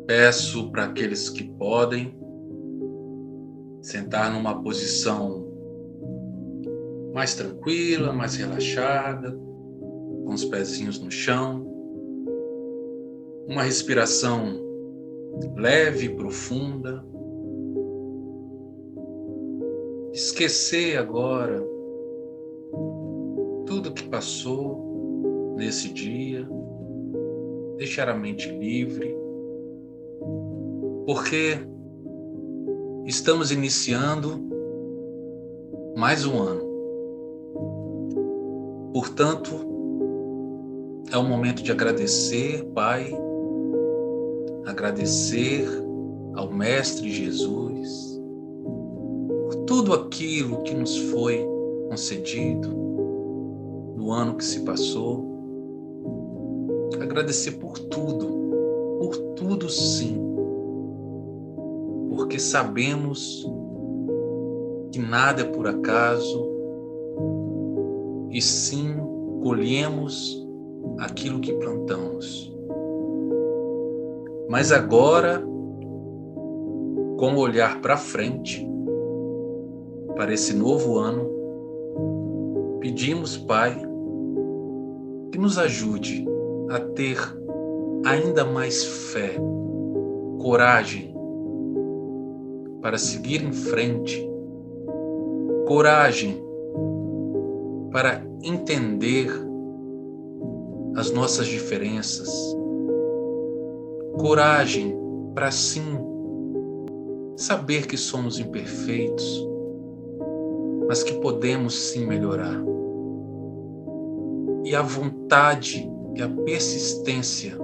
Peço para aqueles que podem sentar numa posição mais tranquila, mais relaxada, com os pezinhos no chão, uma respiração leve e profunda. Esquecer agora tudo que passou nesse dia, deixar a mente livre, porque estamos iniciando mais um ano. Portanto, é o momento de agradecer, Pai, agradecer ao Mestre Jesus por tudo aquilo que nos foi concedido no ano que se passou. Agradecer por tudo sim, porque sabemos que nada é por acaso e sim colhemos aquilo que plantamos. Mas agora, com o olhar para frente, para esse novo ano, pedimos, Pai, que nos ajude a ter ainda mais fé, coragem para seguir em frente, coragem para entender as nossas diferenças, coragem para sim saber que somos imperfeitos, mas que podemos sim melhorar. E a vontade e a persistência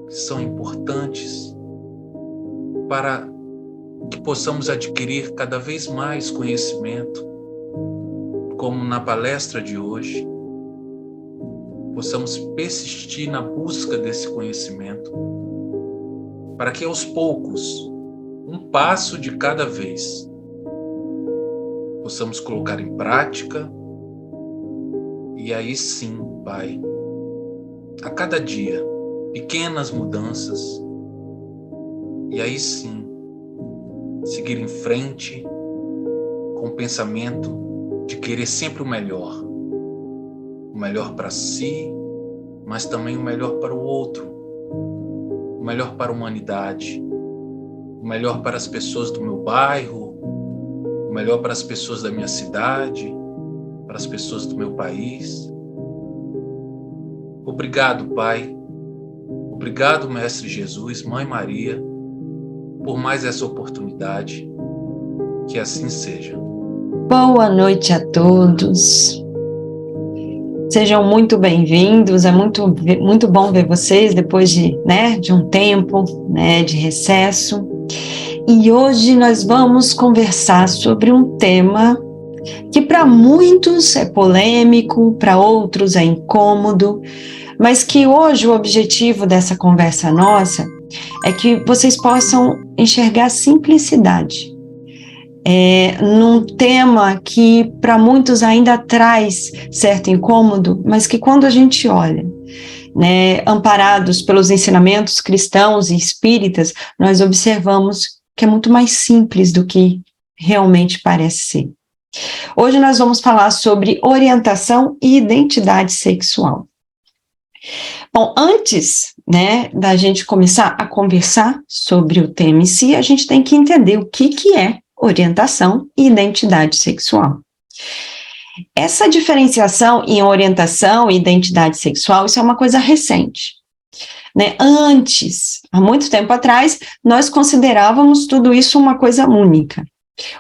são importantes para que possamos adquirir cada vez mais conhecimento, como na palestra de hoje, possamos persistir na busca desse conhecimento, para que aos poucos, um passo de cada vez, possamos colocar em prática, e aí sim, Pai, a cada dia, pequenas mudanças, e aí sim, seguir em frente com o pensamento de querer sempre o melhor para si, mas também o melhor para o outro, o melhor para a humanidade, o melhor para as pessoas do meu bairro, o melhor para as pessoas da minha cidade, para as pessoas do meu país. Obrigado, Pai. Obrigado, Mestre Jesus, Mãe Maria, por mais essa oportunidade. Que assim seja. Boa noite a todos. Sejam muito bem-vindos. É muito bom ver vocês depois de um tempo, de recesso. E hoje nós vamos conversar sobre um tema que para muitos é polêmico, para outros é incômodo, mas que hoje o objetivo dessa conversa nossa é que vocês possam enxergar simplicidade. Num tema que para muitos ainda traz certo incômodo, mas que quando a gente olha, amparados pelos ensinamentos cristãos e espíritas, nós observamos que é muito mais simples do que realmente parece ser. Hoje nós vamos falar sobre orientação e identidade sexual. Bom, antes, da gente começar a conversar sobre o tema em si, a gente tem que entender o que é orientação e identidade sexual. Essa diferenciação em orientação e identidade sexual, isso é uma coisa recente. Antes, há muito tempo atrás, nós considerávamos tudo isso uma coisa única.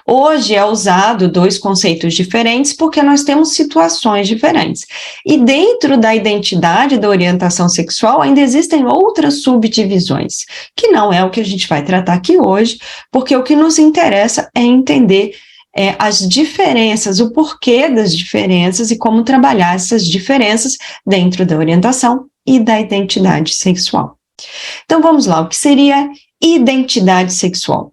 Hoje é usado dois conceitos diferentes porque nós temos situações diferentes. E dentro da identidade da orientação sexual ainda existem outras subdivisões, que não é o que a gente vai tratar aqui hoje, porque o que nos interessa é entender as diferenças, o porquê das diferenças e como trabalhar essas diferenças dentro da orientação e da identidade sexual. Então vamos lá, o que seria identidade sexual?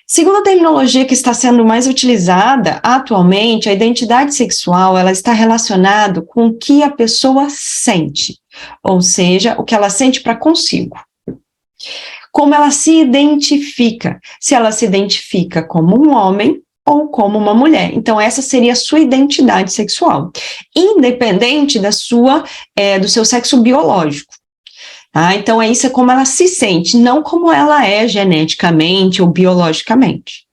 Segundo a terminologia que está sendo mais utilizada atualmente, a identidade sexual ela está relacionada com o que a pessoa sente, ou seja, o que ela sente para consigo. Como ela se identifica, se ela se identifica como um homem ou como uma mulher. Então, essa seria a sua identidade sexual, independente do seu sexo biológico. Tá? Então, isso é como ela se sente, não como ela é geneticamente ou biologicamente.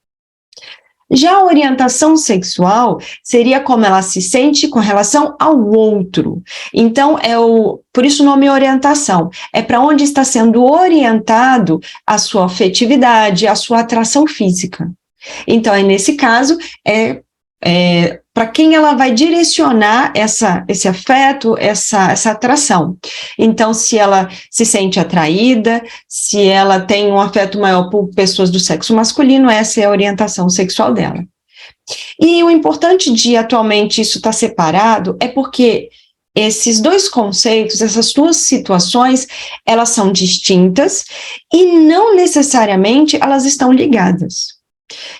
Já a orientação sexual seria como ela se sente com relação ao outro. Então, por isso o nome orientação. É para onde está sendo orientado a sua afetividade, a sua atração física. Então, nesse caso, para quem ela vai direcionar esse afeto, essa atração. Então, se ela se sente atraída, se ela tem um afeto maior por pessoas do sexo masculino, essa é a orientação sexual dela. E o importante de atualmente isso estar separado é porque esses dois conceitos, essas duas situações, elas são distintas e não necessariamente elas estão ligadas.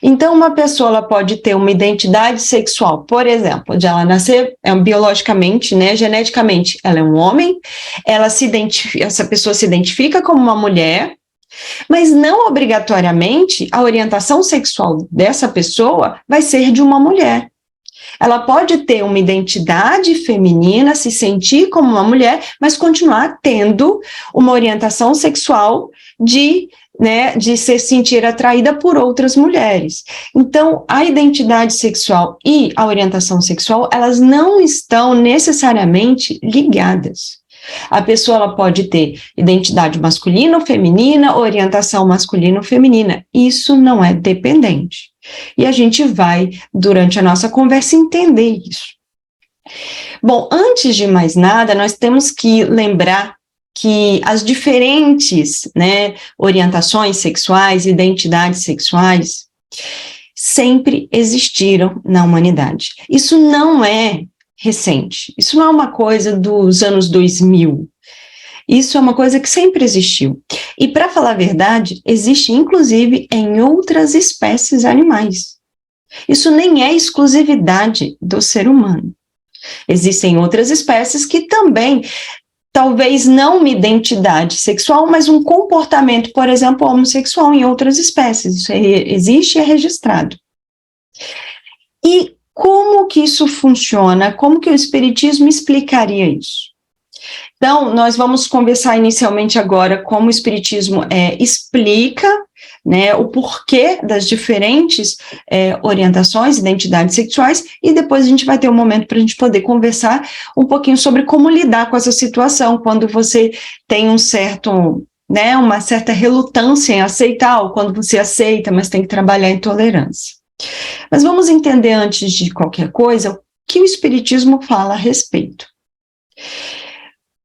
Então, uma pessoa ela pode ter uma identidade sexual, por exemplo, de ela nascer biologicamente, né, geneticamente, ela é um homem, essa pessoa se identifica como uma mulher, mas não obrigatoriamente a orientação sexual dessa pessoa vai ser de uma mulher. Ela pode ter uma identidade feminina, se sentir como uma mulher, mas continuar tendo uma orientação sexual de se sentir atraída por outras mulheres. Então, a identidade sexual e a orientação sexual, elas não estão necessariamente ligadas. A pessoa ela pode ter identidade masculina ou feminina, orientação masculina ou feminina. Isso não é dependente. E a gente vai, durante a nossa conversa, entender isso. Bom, antes de mais nada, nós temos que lembrar que as diferentes orientações sexuais, identidades sexuais, sempre existiram na humanidade. Isso não é recente, isso não é uma coisa dos anos 2000, isso é uma coisa que sempre existiu. E, para falar a verdade, existe inclusive em outras espécies animais. Isso nem é exclusividade do ser humano. Existem outras espécies que também, talvez não uma identidade sexual, mas um comportamento, por exemplo, homossexual em outras espécies. Isso existe e é registrado. E como que isso funciona? Como que o Espiritismo explicaria isso? Então, nós vamos conversar inicialmente agora como o Espiritismo explica o porquê das diferentes orientações, identidades sexuais, e depois a gente vai ter um momento para a gente poder conversar um pouquinho sobre como lidar com essa situação, quando você tem uma certa relutância em aceitar, ou quando você aceita, mas tem que trabalhar em tolerância. Mas vamos entender, antes de qualquer coisa, o que o Espiritismo fala a respeito.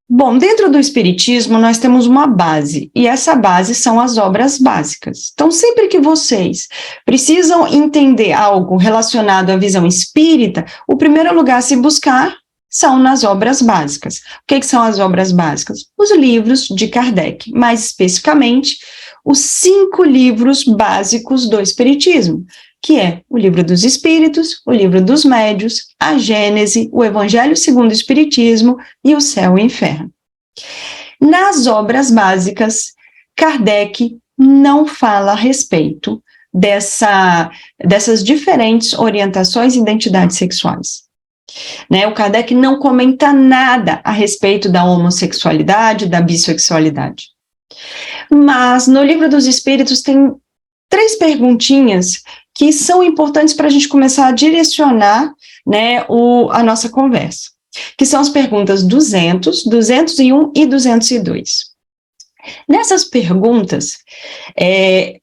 Bom, dentro do Espiritismo, nós temos uma base, e essa base são as obras básicas. Então, sempre que vocês precisam entender algo relacionado à visão espírita, o primeiro lugar a se buscar são nas obras básicas. O que são as obras básicas? Os livros de Kardec, mais especificamente, os 5 livros básicos do Espiritismo, que é o Livro dos Espíritos, o Livro dos Médios, a Gênese, o Evangelho segundo o Espiritismo e o Céu e o Inferno. Nas obras básicas, Kardec não fala a respeito dessas diferentes orientações e identidades sexuais. O Kardec não comenta nada a respeito da homossexualidade, da bissexualidade. Mas no Livro dos Espíritos tem 3 perguntinhas que são importantes para a gente começar a direcionar a nossa conversa, que são as perguntas 200, 201 e 202. Nessas perguntas, é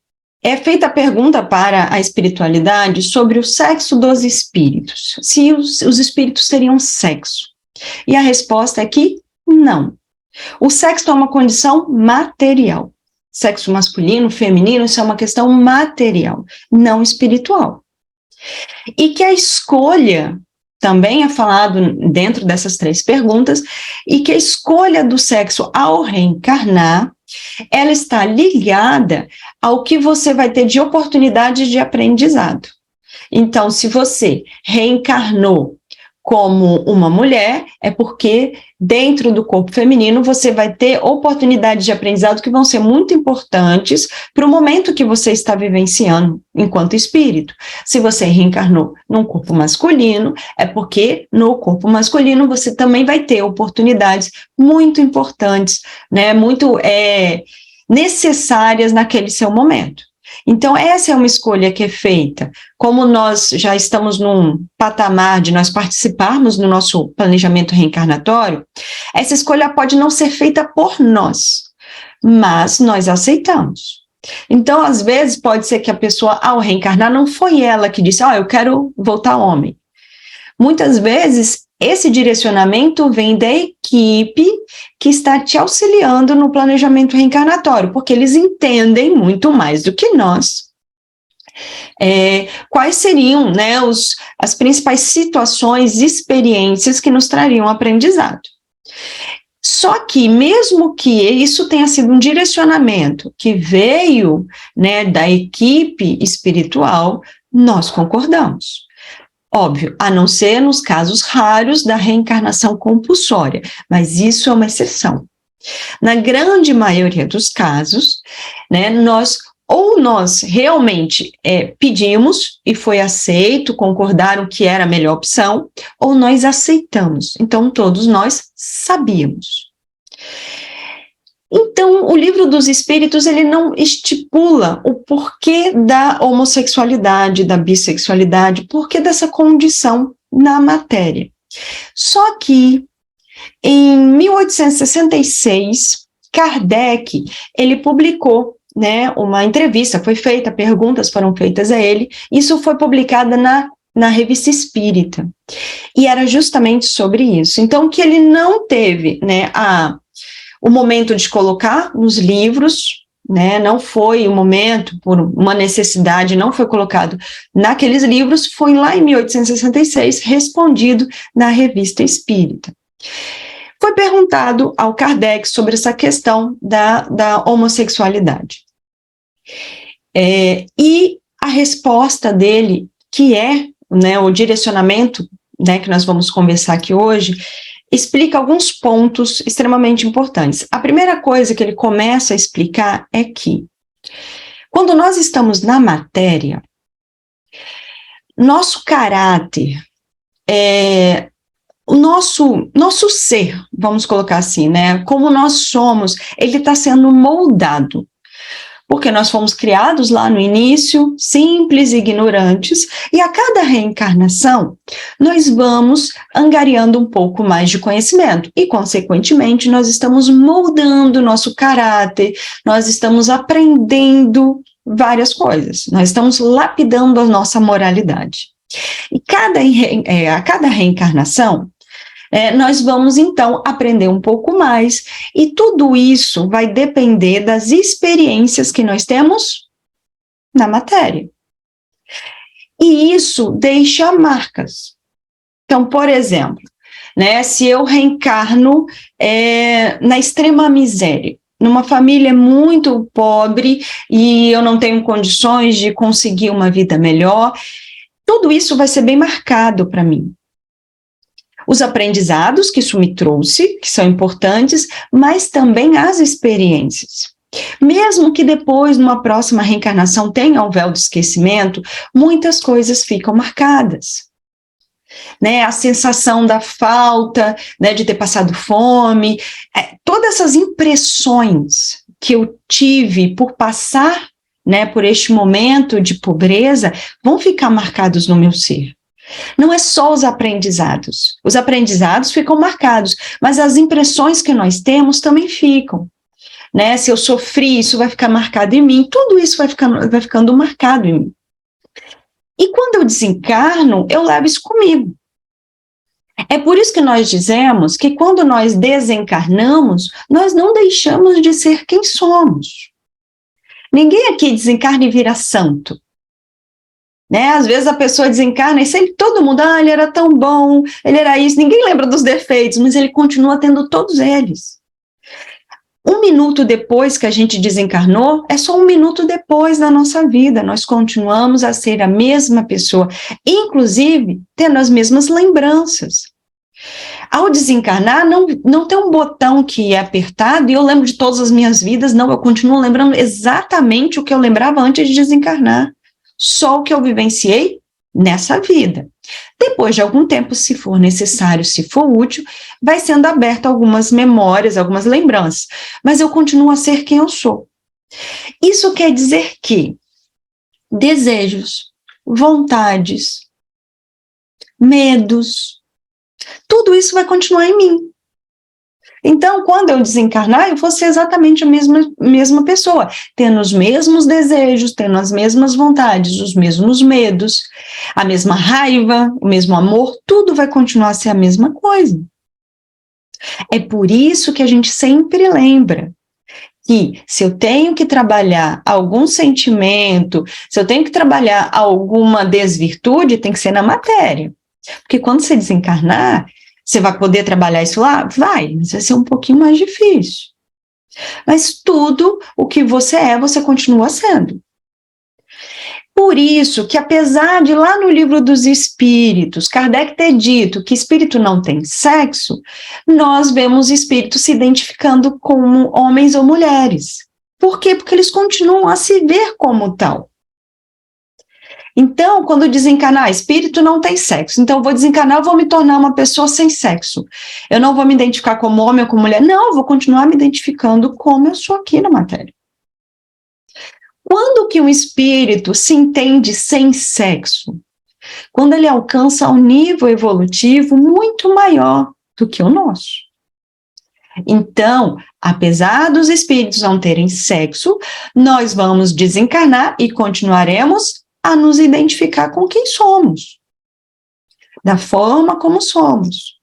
feita a pergunta para a espiritualidade sobre o sexo dos espíritos, se os espíritos teriam sexo. E a resposta é que não. O sexo é uma condição material. Sexo masculino, feminino, isso é uma questão material, não espiritual. E que a escolha, também é falado dentro dessas 3 perguntas, e que a escolha do sexo ao reencarnar, ela está ligada ao que você vai ter de oportunidade de aprendizado. Então, se você reencarnou como uma mulher, é porque dentro do corpo feminino você vai ter oportunidades de aprendizado que vão ser muito importantes para o momento que você está vivenciando enquanto espírito. Se você reencarnou num corpo masculino, é porque no corpo masculino você também vai ter oportunidades muito importantes, né, muito necessárias naquele seu momento. Então, essa é uma escolha que é feita. Como nós já estamos num patamar de nós participarmos do nosso planejamento reencarnatório, essa escolha pode não ser feita por nós, mas nós aceitamos. Então, às vezes, pode ser que a pessoa, ao reencarnar, não foi ela que disse, eu quero voltar homem. Muitas vezes, esse direcionamento vem da equipe que está te auxiliando no planejamento reencarnatório, porque eles entendem muito mais do que nós. Quais seriam, né, as principais situações e experiências que nos trariam aprendizado. Só que, mesmo que isso tenha sido um direcionamento que veio, né, da equipe espiritual, nós concordamos. Óbvio, a não ser nos casos raros da reencarnação compulsória, mas isso é uma exceção. Na grande maioria dos casos, né, nós realmente pedimos e foi aceito, concordaram que era a melhor opção, ou nós aceitamos. Então, todos nós sabíamos. Então, o Livro dos Espíritos, ele não estipula o porquê da homossexualidade, da bissexualidade, porquê dessa condição na matéria. Só que, em 1866, Kardec, ele publicou, né, uma entrevista, foi feita, perguntas foram feitas a ele, isso foi publicado na Revista Espírita, e era justamente sobre isso. Então, que ele não teve, né, o momento de colocar nos livros, né, não foi o momento, por uma necessidade, não foi colocado naqueles livros, foi lá em 1866, respondido na Revista Espírita. Foi perguntado ao Kardec sobre essa questão da homossexualidade. E a resposta dele, que é, né, o direcionamento, né, que nós vamos conversar aqui hoje, explica alguns pontos extremamente importantes. A primeira coisa que ele começa a explicar é que, quando nós estamos na matéria, nosso caráter, o nosso ser, vamos colocar assim, né, como nós somos, ele está sendo moldado. Porque nós fomos criados lá no início, simples e ignorantes, e a cada reencarnação, nós vamos angariando um pouco mais de conhecimento, e, consequentemente, nós estamos moldando o nosso caráter, nós estamos aprendendo várias coisas, nós estamos lapidando a nossa moralidade. E a cada reencarnação, nós vamos, então, aprender um pouco mais, e tudo isso vai depender das experiências que nós temos na matéria. E isso deixa marcas. Então, por exemplo, né, se eu reencarno na extrema miséria, numa família muito pobre, e eu não tenho condições de conseguir uma vida melhor, tudo isso vai ser bem marcado para mim. Os aprendizados que isso me trouxe, que são importantes, mas também as experiências. Mesmo que depois, numa próxima reencarnação, tenha o véu do esquecimento, muitas coisas ficam marcadas. Né? A sensação da falta, né, de ter passado fome, todas essas impressões que eu tive por passar, né, por este momento de pobreza, vão ficar marcados no meu ser. Não é só os aprendizados ficam marcados, mas as impressões que nós temos também ficam, né? Se eu sofri, isso vai ficar marcado em mim, tudo isso vai ficando marcado em mim. E quando eu desencarno, eu levo isso comigo. É por isso que nós dizemos que quando nós desencarnamos, nós não deixamos de ser quem somos. Ninguém aqui desencarna e vira santo. Né? Às vezes a pessoa desencarna e sempre todo mundo, ele era tão bom, ele era isso, ninguém lembra dos defeitos, mas ele continua tendo todos eles. Um minuto depois que a gente desencarnou, é só um minuto depois da nossa vida. Nós continuamos a ser a mesma pessoa, inclusive tendo as mesmas lembranças. Ao desencarnar, não tem um botão que é apertado e eu lembro de todas as minhas vidas, não, eu continuo lembrando exatamente o que eu lembrava antes de desencarnar. Só o que eu vivenciei nessa vida. Depois de algum tempo, se for necessário, se for útil, vai sendo aberto algumas memórias, algumas lembranças, mas eu continuo a ser quem eu sou. Isso quer dizer que desejos, vontades, medos, tudo isso vai continuar em mim. Então, quando eu desencarnar, eu vou ser exatamente a mesma pessoa, tendo os mesmos desejos, tendo as mesmas vontades, os mesmos medos, a mesma raiva, o mesmo amor, tudo vai continuar a ser a mesma coisa. É por isso que a gente sempre lembra que se eu tenho que trabalhar algum sentimento, se eu tenho que trabalhar alguma desvirtude, tem que ser na matéria. Porque quando você desencarnar, você vai poder trabalhar isso lá? Vai, mas vai ser um pouquinho mais difícil. Mas tudo o que você é, você continua sendo. Por isso que, apesar de lá no Livro dos Espíritos, Kardec ter dito que espírito não tem sexo, nós vemos espíritos se identificando como homens ou mulheres. Por quê? Porque eles continuam a se ver como tal. Então, quando desencarnar, espírito não tem sexo. Então, eu vou desencarnar, eu vou me tornar uma pessoa sem sexo. Eu não vou me identificar como homem ou como mulher. Não, eu vou continuar me identificando como eu sou aqui na matéria. Quando que um espírito se entende sem sexo? Quando ele alcança um nível evolutivo muito maior do que o nosso. Então, apesar dos espíritos não terem sexo, nós vamos desencarnar e continuaremos a nos identificar com quem somos, da forma como somos.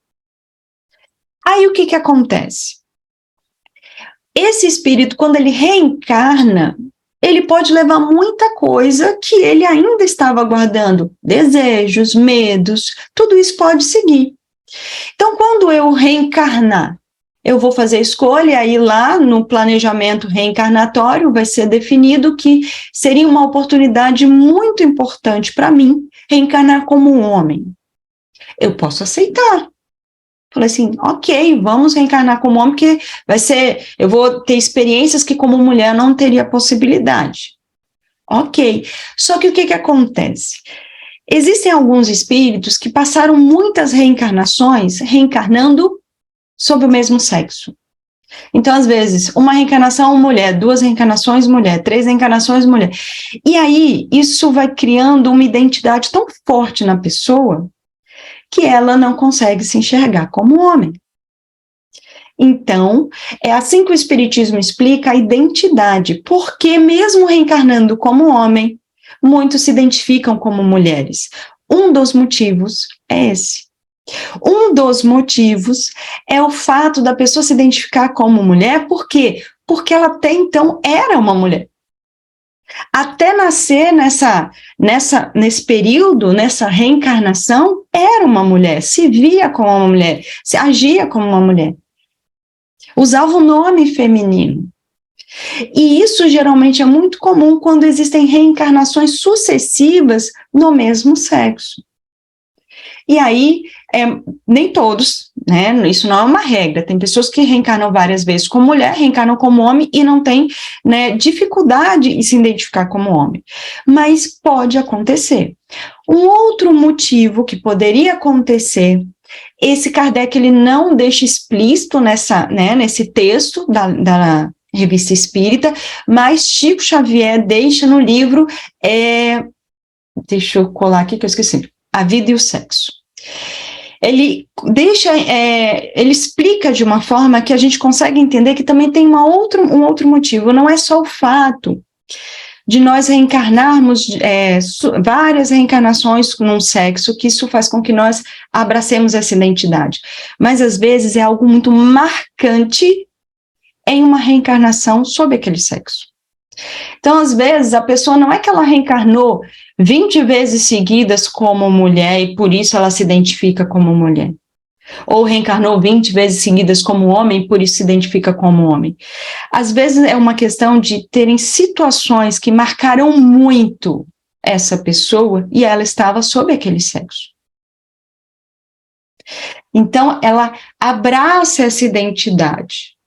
Aí o que acontece? Esse espírito, quando ele reencarna, ele pode levar muita coisa que ele ainda estava guardando, desejos, medos, tudo isso pode seguir. Então, quando eu reencarnar, eu vou fazer a escolha, e aí lá no planejamento reencarnatório vai ser definido que seria uma oportunidade muito importante para mim reencarnar como um homem. Eu posso aceitar. Falei assim, ok, vamos reencarnar como homem, porque eu vou ter experiências que como mulher não teria possibilidade. Ok, só que o que acontece? Existem alguns espíritos que passaram muitas reencarnações reencarnando sob o mesmo sexo. Então, às vezes, uma reencarnação mulher, 2 reencarnações mulher, 3 reencarnações mulher. E aí, isso vai criando uma identidade tão forte na pessoa que ela não consegue se enxergar como homem. Então, é assim que o Espiritismo explica a identidade, porque mesmo reencarnando como homem, muitos se identificam como mulheres. Um dos motivos é esse. Um dos motivos é o fato da pessoa se identificar como mulher, por quê? Porque ela até então era uma mulher. Até nascer nesse período, nessa reencarnação, era uma mulher, se via como uma mulher, se agia como uma mulher. Usava o nome feminino. E isso geralmente é muito comum quando existem reencarnações sucessivas no mesmo sexo. E aí, nem todos, né? Isso não é uma regra. Tem pessoas que reencarnam várias vezes como mulher, reencarnam como homem e não tem, né, dificuldade em se identificar como homem. Mas pode acontecer. Um outro motivo que poderia acontecer, esse Kardec ele não deixa explícito nesse texto da Revista Espírita, mas Chico Xavier deixa no livro, deixa eu colar aqui que eu esqueci, A Vida e o Sexo. Ele explica de uma forma que a gente consegue entender que também tem um outro motivo, não é só o fato de nós reencarnarmos várias reencarnações num sexo, que isso faz com que nós abracemos essa identidade, mas às vezes é algo muito marcante em uma reencarnação sob aquele sexo. Então, às vezes, a pessoa não é que ela reencarnou 20 vezes seguidas como mulher e por isso ela se identifica como mulher. Ou reencarnou 20 vezes seguidas como homem, por isso se identifica como homem. Às vezes é uma questão de terem situações que marcaram muito essa pessoa e ela estava sob aquele sexo. Então, ela abraça essa identidade.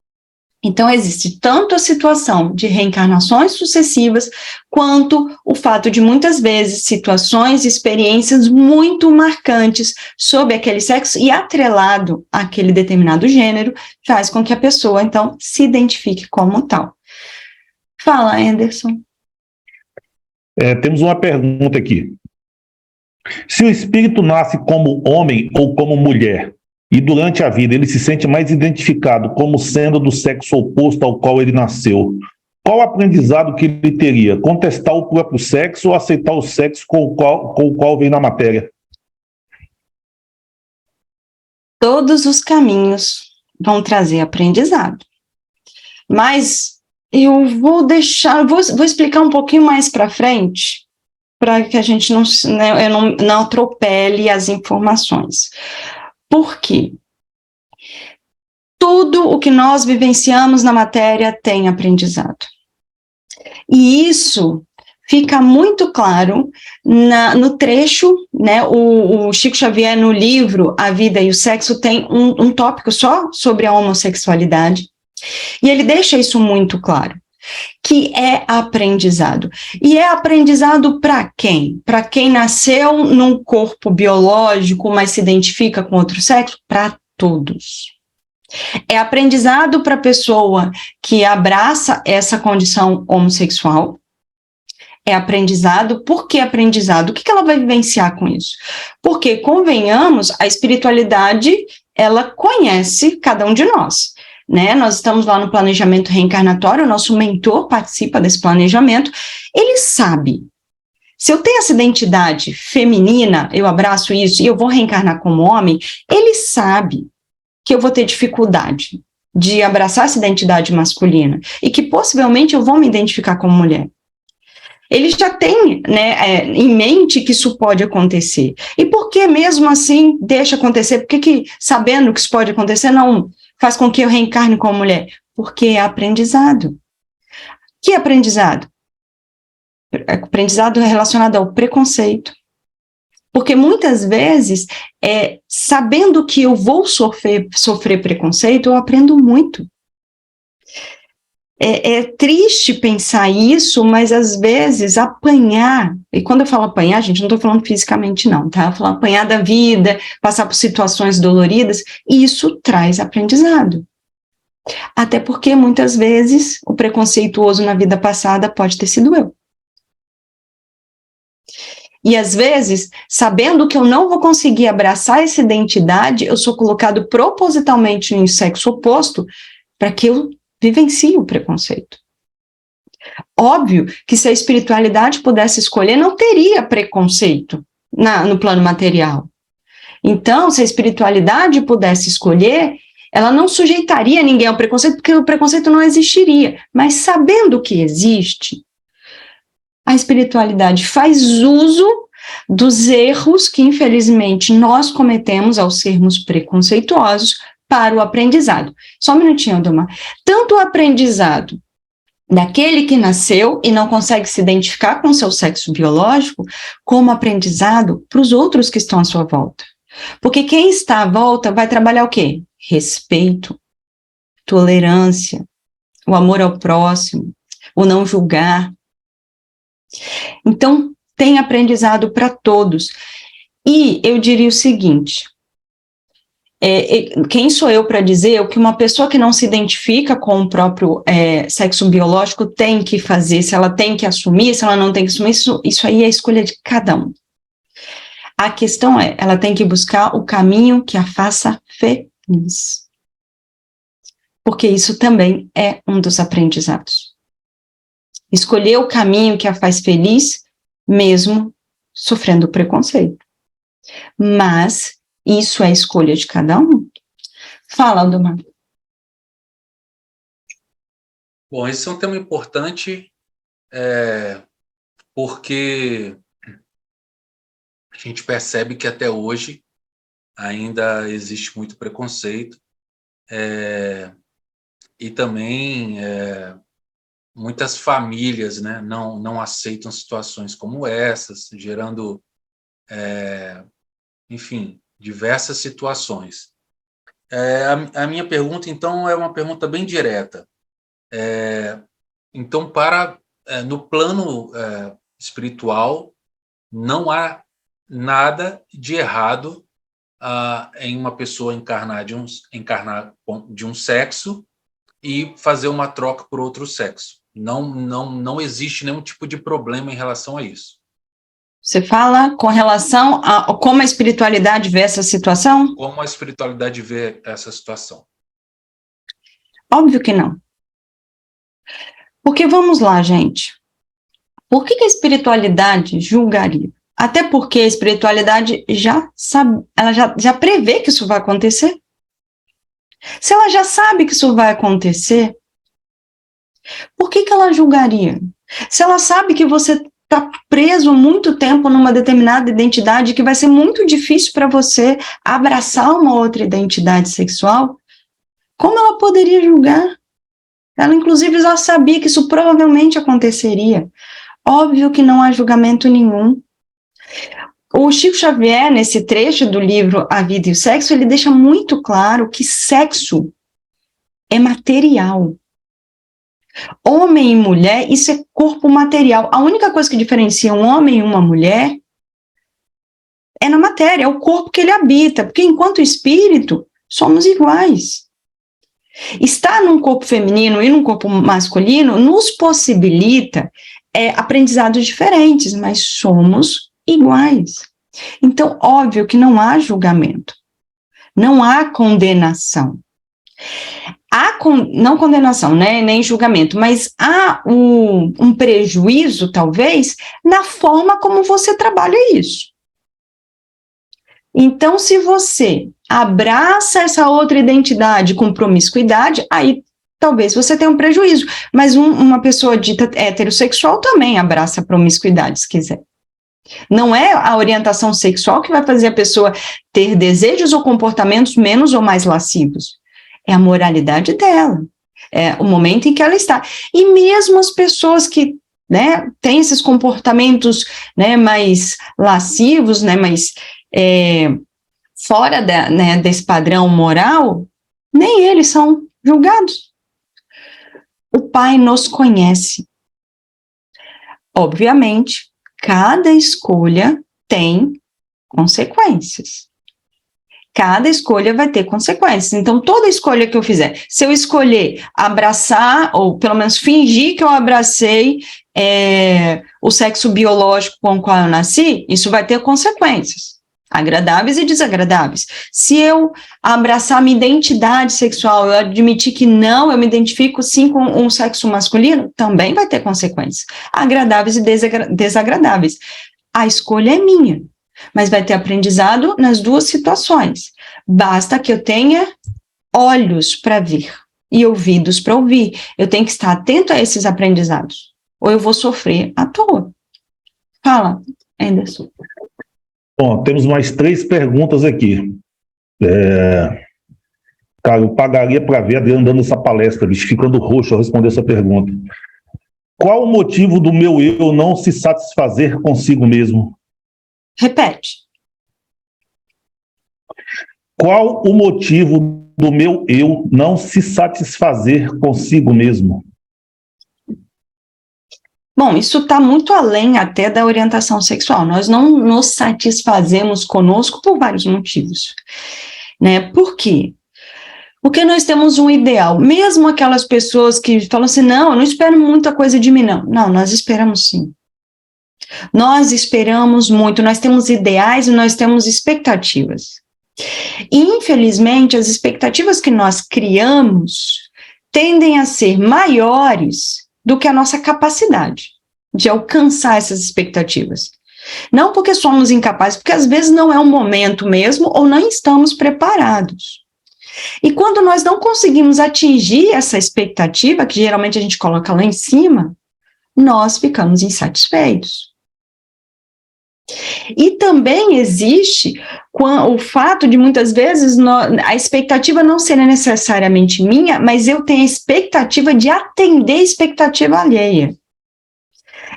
Então, existe tanto a situação de reencarnações sucessivas, quanto o fato de, muitas vezes, situações e experiências muito marcantes sobre aquele sexo e atrelado àquele determinado gênero, faz com que a pessoa, então, se identifique como tal. Fala, Anderson. Temos uma pergunta aqui. Se o espírito nasce como homem ou como mulher, e durante a vida ele se sente mais identificado como sendo do sexo oposto ao qual ele nasceu, qual aprendizado que ele teria? Contestar o próprio sexo ou aceitar o sexo com o qual vem na matéria? Todos os caminhos vão trazer aprendizado. Mas eu vou explicar um pouquinho mais para frente, para que a gente não atropele as informações. Por quê? Tudo o que nós vivenciamos na matéria tem aprendizado. E isso fica muito claro no trecho, né? O Chico Xavier, no livro A Vida e o Sexo, tem um tópico só sobre a homossexualidade, e ele deixa isso muito claro, que é aprendizado. E é aprendizado para quem? Para quem nasceu num corpo biológico, mas se identifica com outro sexo? Para todos. É aprendizado para a pessoa que abraça essa condição homossexual. É aprendizado. Por que aprendizado? O que ela vai vivenciar com isso? Porque, convenhamos, a espiritualidade, ela conhece cada um de nós. Né? Nós estamos lá no planejamento reencarnatório, o nosso mentor participa desse planejamento, ele sabe. Se eu tenho essa identidade feminina, eu abraço isso e eu vou reencarnar como homem, ele sabe que eu vou ter dificuldade de abraçar essa identidade masculina e que possivelmente eu vou me identificar como mulher. Ele já tem, né, em mente que isso pode acontecer. E por que mesmo assim deixa acontecer? Por que sabendo que isso pode acontecer, não faz com que eu reencarne como mulher? Porque é aprendizado. Que aprendizado? Aprendizado relacionado ao preconceito. Porque muitas vezes, sabendo que eu vou sofrer preconceito, eu aprendo muito. É triste pensar isso, mas às vezes apanhar, e quando eu falo apanhar, gente, não estou falando fisicamente não, tá? Eu falo apanhar da vida, passar por situações doloridas, isso traz aprendizado. Até porque muitas vezes o preconceituoso na vida passada pode ter sido eu. E às vezes, sabendo que eu não vou conseguir abraçar essa identidade, eu sou colocado propositalmente em sexo oposto para que eu vivencie o preconceito. Óbvio que se a espiritualidade pudesse escolher, não teria preconceito no plano material. Então, se a espiritualidade pudesse escolher, ela não sujeitaria ninguém ao preconceito, porque o preconceito não existiria. Mas sabendo que existe, a espiritualidade faz uso dos erros que, infelizmente, nós cometemos ao sermos preconceituosos para o aprendizado. Só um minutinho, Adoma. Tanto o aprendizado daquele que nasceu e não consegue se identificar com o seu sexo biológico, como aprendizado para os outros que estão à sua volta. Porque quem está à volta vai trabalhar o quê? Respeito, tolerância, o amor ao próximo, o não julgar. Então, tem aprendizado para todos. E eu diria o seguinte, quem sou eu para dizer o que uma pessoa que não se identifica com o próprio sexo biológico tem que fazer, se ela tem que assumir, se ela não tem que assumir, isso aí é a escolha de cada um. A questão ela tem que buscar o caminho que a faça feliz. Porque isso também é um dos aprendizados. Escolher o caminho que a faz feliz, mesmo sofrendo preconceito. Mas isso é a escolha de cada um. Fala, Aldomar. Bom, esse é um tema importante, porque a gente percebe que até hoje ainda existe muito preconceito, e também muitas famílias, né, não aceitam situações como essas, gerando, enfim, diversas situações. A minha pergunta, então, é uma pergunta bem direta. Então, no plano espiritual, não há nada de errado em uma pessoa encarnar de um sexo e fazer uma troca por outro sexo. Não existe nenhum tipo de problema em relação a isso. Você fala com relação a como a espiritualidade vê essa situação? Como a espiritualidade vê essa situação? Óbvio que não. Porque vamos lá, gente. Por que a espiritualidade julgaria? Até porque a espiritualidade já sabe, ela já prevê que isso vai acontecer. Se ela já sabe que isso vai acontecer, por que ela julgaria? Se ela sabe que você está preso muito tempo numa determinada identidade, que vai ser muito difícil para você abraçar uma outra identidade sexual, como ela poderia julgar? Ela, inclusive, já sabia que isso provavelmente aconteceria. Óbvio que não há julgamento nenhum. O Chico Xavier, nesse trecho do livro A Vida e o Sexo, ele deixa muito claro que sexo é material. Homem e mulher, isso é corpo material. A única coisa que diferencia um homem e uma mulher é na matéria, é o corpo que ele habita, porque enquanto espírito, somos iguais. Estar num corpo feminino e num corpo masculino nos possibilita aprendizados diferentes, mas somos iguais. Então, óbvio que não há julgamento, não há condenação. Não condenação, né, nem julgamento, mas há um prejuízo, talvez, na forma como você trabalha isso. Então, se você abraça essa outra identidade com promiscuidade, aí talvez você tenha um prejuízo, mas uma pessoa dita heterossexual também abraça a promiscuidade, se quiser. Não é a orientação sexual que vai fazer a pessoa ter desejos ou comportamentos menos ou mais lascivos. É a moralidade dela, é o momento em que ela está. E mesmo as pessoas que, né, têm esses comportamentos, né, mais lascivos, né, mais fora desse padrão moral, nem eles são julgados. O Pai nos conhece. Obviamente, cada escolha tem consequências. Cada escolha vai ter consequências. Então, toda escolha que eu fizer, se eu escolher abraçar, ou pelo menos fingir que eu abracei o sexo biológico com o qual eu nasci, isso vai ter consequências, agradáveis e desagradáveis. Se eu abraçar minha identidade sexual, eu admitir que não, eu me identifico sim com um sexo masculino, também vai ter consequências, agradáveis e desagradáveis. A escolha é minha, mas vai ter aprendizado nas duas situações. Basta que eu tenha olhos para ver e ouvidos para ouvir. Eu tenho que estar atento a esses aprendizados, ou eu vou sofrer à toa. Fala, Anderson. Bom, temos mais 3 perguntas aqui. Cara, eu pagaria para ver a Adriana dando essa palestra, bicho, ficando roxo ao responder essa pergunta. Qual o motivo do meu eu não se satisfazer consigo mesmo? Repete. Qual o motivo do meu eu não se satisfazer consigo mesmo? Bom, isso está muito além até da orientação sexual. Nós não nos satisfazemos conosco por vários motivos, né? Por quê? Porque nós temos um ideal. Mesmo aquelas pessoas que falam assim, não, eu não espero muita coisa de mim, não. Não, nós esperamos sim. Nós esperamos muito, nós temos ideais e nós temos expectativas. E, infelizmente, as expectativas que nós criamos tendem a ser maiores do que a nossa capacidade de alcançar essas expectativas. Não porque somos incapazes, porque às vezes não é o momento mesmo ou não estamos preparados. E quando nós não conseguimos atingir essa expectativa, que geralmente a gente coloca lá em cima, nós ficamos insatisfeitos. E também existe o fato de, muitas vezes, a expectativa não ser necessariamente minha, mas eu tenho a expectativa de atender a expectativa alheia.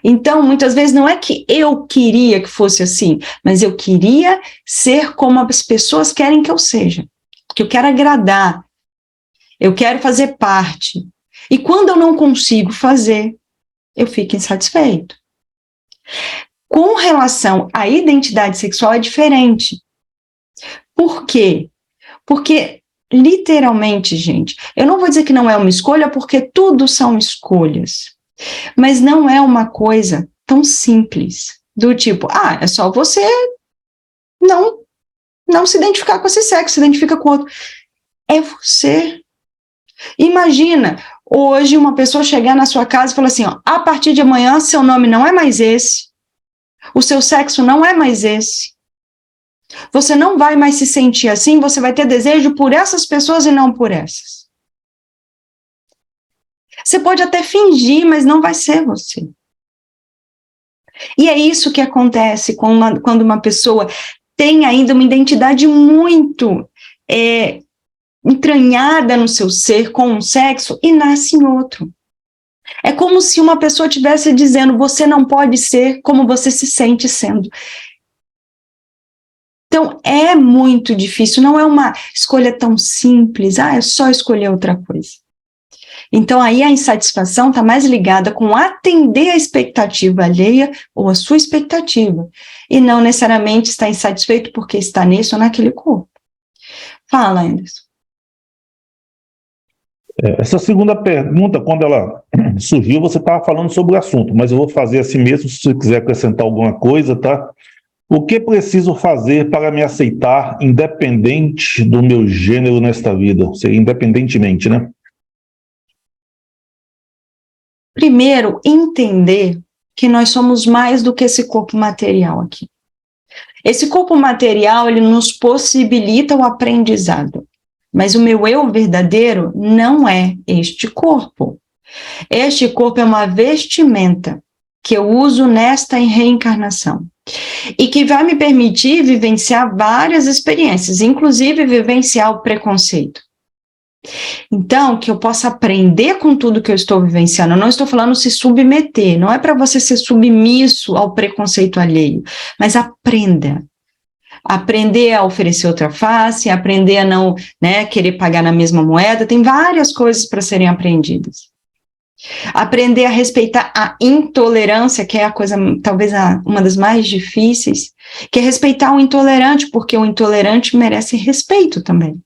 Então, muitas vezes, não é que eu queria que fosse assim, mas eu queria ser como as pessoas querem que eu seja, que eu quero agradar, eu quero fazer parte. E quando eu não consigo fazer, eu fico insatisfeito. Com relação à identidade sexual é diferente. Por quê? Porque, literalmente, gente, eu não vou dizer que não é uma escolha, porque tudo são escolhas. Mas não é uma coisa tão simples, do tipo, é só você não se identificar com esse sexo, se identifica com outro. É você. Imagina, hoje, uma pessoa chegar na sua casa e falar assim, a partir de amanhã, seu nome não é mais esse, o seu sexo não é mais esse, você não vai mais se sentir assim, você vai ter desejo por essas pessoas e não por essas. Você pode até fingir, mas não vai ser você. E é isso que acontece quando uma pessoa tem ainda uma identidade muito entranhada no seu ser com um sexo e nasce em outro. É como se uma pessoa estivesse dizendo, você não pode ser como você se sente sendo. Então, é muito difícil, não é uma escolha tão simples, é só escolher outra coisa. Então, aí a insatisfação está mais ligada com atender a expectativa alheia ou a sua expectativa, e não necessariamente estar insatisfeito porque está nesse ou naquele corpo. Fala, Anderson. Essa segunda pergunta, quando ela surgiu, você estava falando sobre o assunto, mas eu vou fazer assim mesmo, se você quiser acrescentar alguma coisa, tá? O que preciso fazer para me aceitar independente do meu gênero nesta vida? Ou seja, independentemente, né? Primeiro, entender que nós somos mais do que esse corpo material aqui. Esse corpo material, ele nos possibilita o aprendizado, mas o meu eu verdadeiro não é este corpo. Este corpo é uma vestimenta que eu uso nesta reencarnação e que vai me permitir vivenciar várias experiências, inclusive vivenciar o preconceito. Então, que eu possa aprender com tudo que eu estou vivenciando. Eu não estou falando se submeter, não é para você ser submisso ao preconceito alheio, mas aprenda. Aprender a oferecer outra face, aprender a não querer pagar na mesma moeda, tem várias coisas para serem aprendidas. Aprender a respeitar a intolerância, que é a coisa, talvez uma das mais difíceis, que é respeitar o intolerante, porque o intolerante merece respeito também.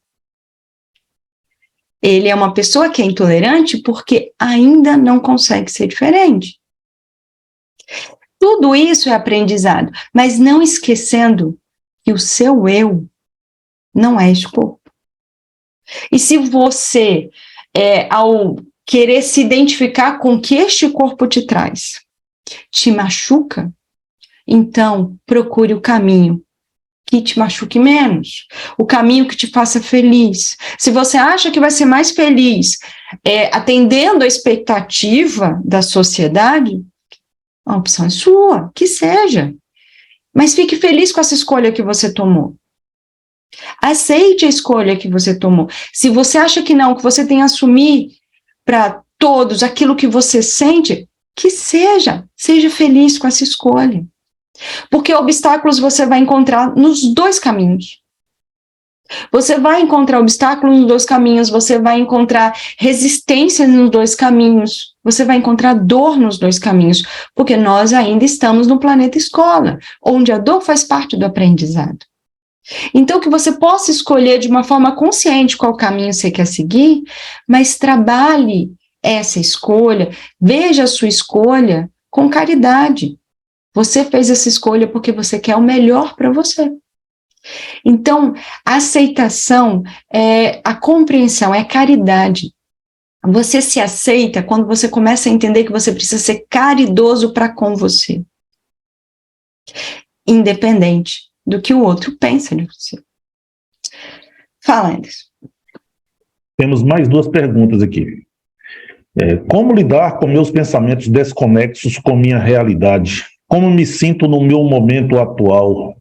Ele é uma pessoa que é intolerante porque ainda não consegue ser diferente. Tudo isso é aprendizado, mas não esquecendo que o seu eu não é este corpo. E se você, ao querer se identificar com o que este corpo te traz, te machuca, então procure o caminho que te machuque menos, o caminho que te faça feliz. Se você acha que vai ser mais feliz atendendo a expectativa da sociedade, a opção é sua, que seja. Mas fique feliz com essa escolha que você tomou. Aceite a escolha que você tomou. Se você acha que não, que você tem que assumir para todos aquilo que você sente, que seja feliz com essa escolha. Porque obstáculos você vai encontrar nos dois caminhos. Você vai encontrar obstáculos nos dois caminhos, você vai encontrar resistência nos dois caminhos, você vai encontrar dor nos dois caminhos, porque nós ainda estamos no planeta escola, onde a dor faz parte do aprendizado. Então, que você possa escolher de uma forma consciente qual caminho você quer seguir, mas trabalhe essa escolha, veja a sua escolha com caridade. Você fez essa escolha porque você quer o melhor para você. Então, a aceitação, a compreensão, é caridade. Você se aceita quando você começa a entender que você precisa ser caridoso para com você. Independente do que o outro pensa de você. Fala, Anderson. Temos mais duas perguntas aqui. Como lidar com meus pensamentos desconexos com minha realidade? como me sinto no meu momento atual.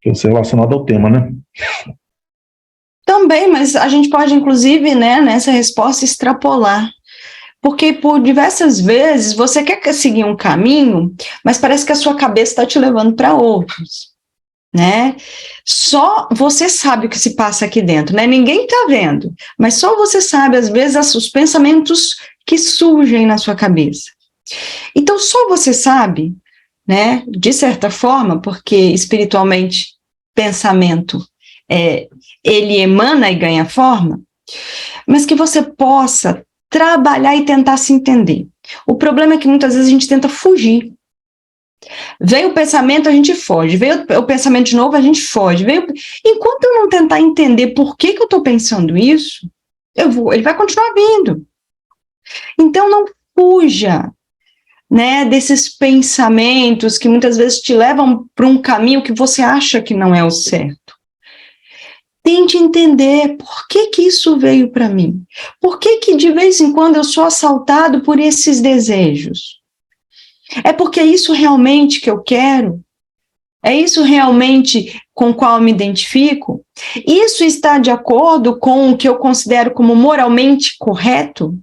Isso é relacionado ao tema, né? Também, mas a gente pode, inclusive, né, nessa resposta, extrapolar. Porque por diversas vezes você quer seguir um caminho, mas parece que a sua cabeça está te levando para outros, né? Só você sabe o que se passa aqui dentro, né? Ninguém está vendo, mas só você sabe, às vezes, os pensamentos que surgem na sua cabeça. Então, só você sabe, né? De certa forma, porque espiritualmente, pensamento, ele emana e ganha forma, mas que você possa trabalhar e tentar se entender. O problema é que muitas vezes a gente tenta fugir. Veio o pensamento, a gente foge. Veio o pensamento de novo, a gente foge. Enquanto eu não tentar entender por que eu estou pensando isso, ele vai continuar vindo. Então não fuja, né, desses pensamentos que muitas vezes te levam para um caminho que você acha que não é o certo. Tente entender por que isso veio para mim. Por que de vez em quando eu sou assaltado por esses desejos? É porque é isso realmente que eu quero? É isso realmente com o qual eu me identifico? Isso está de acordo com o que eu considero como moralmente correto?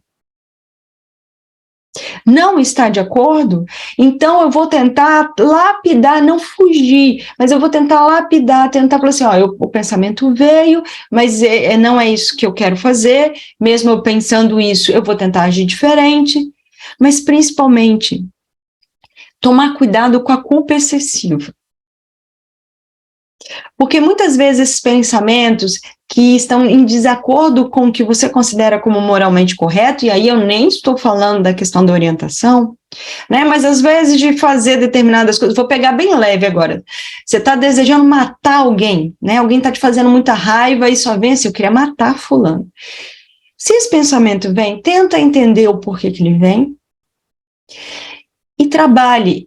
Não está de acordo? Então eu vou tentar lapidar, não fugir, mas eu vou tentar lapidar, tentar falar assim, o pensamento veio, mas não é isso que eu quero fazer, mesmo eu pensando isso, eu vou tentar agir diferente, mas principalmente, tomar cuidado com a culpa excessiva. Porque muitas vezes esses pensamentos que estão em desacordo com o que você considera como moralmente correto, e aí eu nem estou falando da questão da orientação, né? Mas às vezes de fazer determinadas coisas, vou pegar bem leve agora, você está desejando matar alguém, né? Alguém está te fazendo muita raiva e só vem assim, eu queria matar fulano. Se esse pensamento vem, tenta entender o porquê que ele vem, e trabalhe,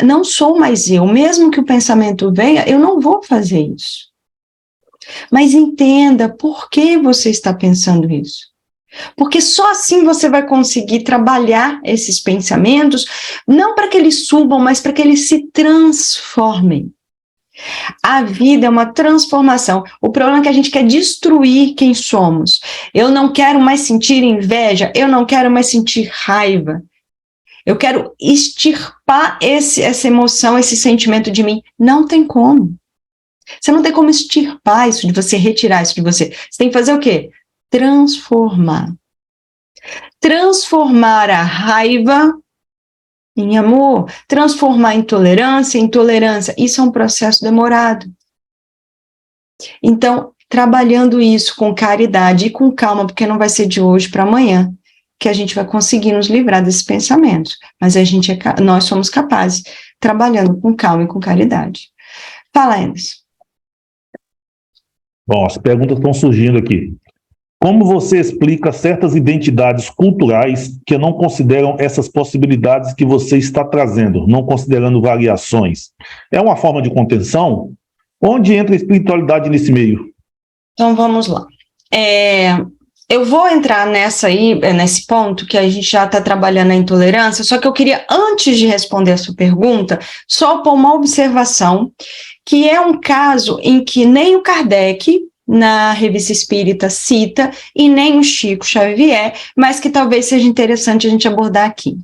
não sou mais eu, mesmo que o pensamento venha, eu não vou fazer isso. Mas entenda por que você está pensando isso. Porque só assim você vai conseguir trabalhar esses pensamentos, não para que eles subam, mas para que eles se transformem. A vida é uma transformação. O problema é que a gente quer destruir quem somos. Eu não quero mais sentir inveja, eu não quero mais sentir raiva. Eu quero extirpar essa emoção, esse sentimento de mim. Não tem como. Você não tem como extirpar isso de você, retirar isso de você. Você tem que fazer o quê? Transformar. Transformar a raiva em amor. Transformar a intolerância em intolerância. Isso é um processo demorado. Então, trabalhando isso com caridade e com calma, porque não vai ser de hoje para amanhã, que a gente vai conseguir nos livrar desses pensamentos. Mas nós somos capazes, trabalhando com calma e com caridade. Fala, Anderson. Bom, as perguntas estão surgindo aqui. Como você explica certas identidades culturais que não consideram essas possibilidades que você está trazendo, não considerando variações? É uma forma de contenção? Onde entra a espiritualidade nesse meio? Então, vamos lá. Eu vou entrar nesse ponto que a gente já está trabalhando a intolerância, só que eu queria, antes de responder a sua pergunta, só pôr uma observação, que é um caso em que nem o Kardec, na Revista Espírita, cita, e nem o Chico Xavier, mas que talvez seja interessante a gente abordar aqui.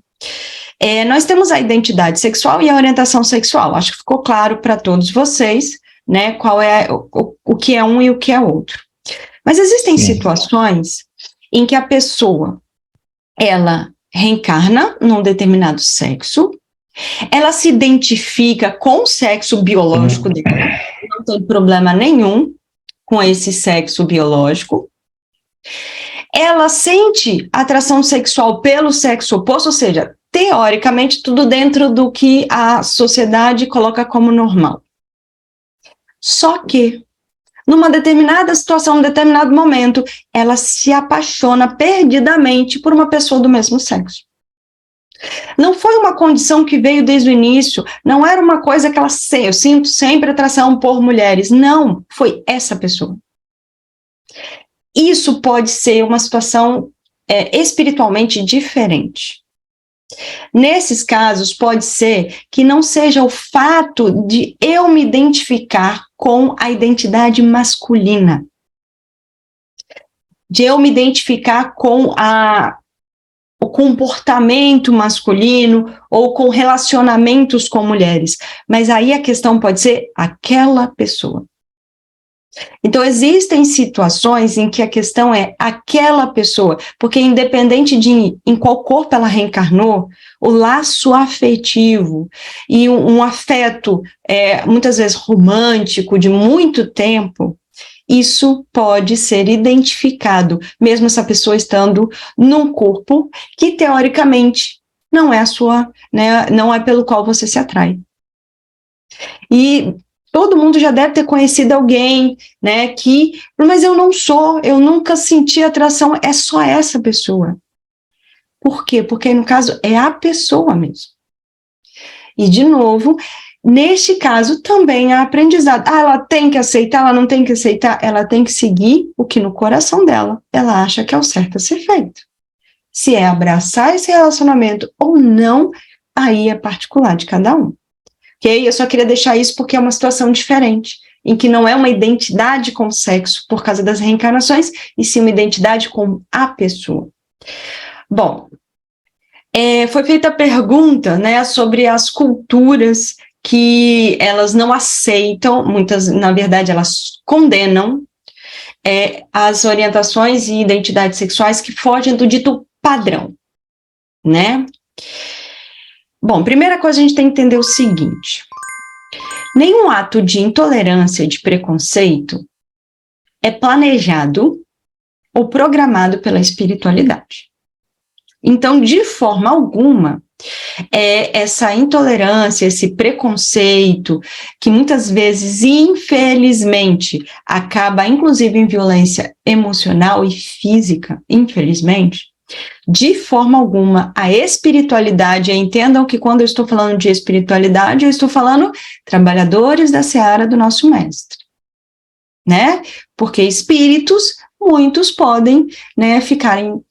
Nós temos a identidade sexual e a orientação sexual, acho que ficou claro para todos vocês, né, qual é o que é um e o que é outro. Mas existem situações em que a pessoa, ela reencarna num determinado sexo, ela se identifica com o sexo biológico dele, não tem problema nenhum com esse sexo biológico, ela sente atração sexual pelo sexo oposto, ou seja, teoricamente tudo dentro do que a sociedade coloca como normal. Só que numa determinada situação, num determinado momento, ela se apaixona perdidamente por uma pessoa do mesmo sexo. Não foi uma condição que veio desde o início, não era uma coisa que eu sinto sempre atração por mulheres. Não, foi essa pessoa. Isso pode ser uma situação espiritualmente diferente. Nesses casos, pode ser que não seja o fato de eu me identificar com a identidade masculina, de eu me identificar com o comportamento masculino ou com relacionamentos com mulheres, mas aí a questão pode ser aquela pessoa. Então, existem situações em que a questão é aquela pessoa, porque independente de em qual corpo ela reencarnou, o laço afetivo e um afeto, muitas vezes romântico, de muito tempo, isso pode ser identificado, mesmo essa pessoa estando num corpo que, teoricamente, não é a sua, né, não é pelo qual você se atrai. E todo mundo já deve ter conhecido alguém, né, mas eu nunca senti atração, é só essa pessoa. Por quê? Porque, no caso, é a pessoa mesmo. E, de novo, neste caso, também há aprendizado. Ela tem que aceitar, ela não tem que aceitar, ela tem que seguir o que no coração dela ela acha que é o certo a ser feito. Se é abraçar esse relacionamento ou não, aí é particular de cada um. Okay? Eu só queria deixar isso porque é uma situação diferente, em que não é uma identidade com o sexo por causa das reencarnações, e sim uma identidade com a pessoa. Bom, foi feita a pergunta, né, sobre as culturas que elas não aceitam, muitas, na verdade, elas condenam as orientações e identidades sexuais que fogem do dito padrão, né? Bom, primeira coisa, a gente tem que entender o seguinte: nenhum ato de intolerância, de preconceito, é planejado ou programado pela espiritualidade. Então, de forma alguma, essa intolerância, esse preconceito, que muitas vezes, infelizmente, acaba, inclusive, em violência emocional e física, infelizmente, de forma alguma, a espiritualidade, entendam que quando eu estou falando de espiritualidade, eu estou falando trabalhadores da seara do nosso mestre, né? Porque espíritos, muitos podem, né, ficarem,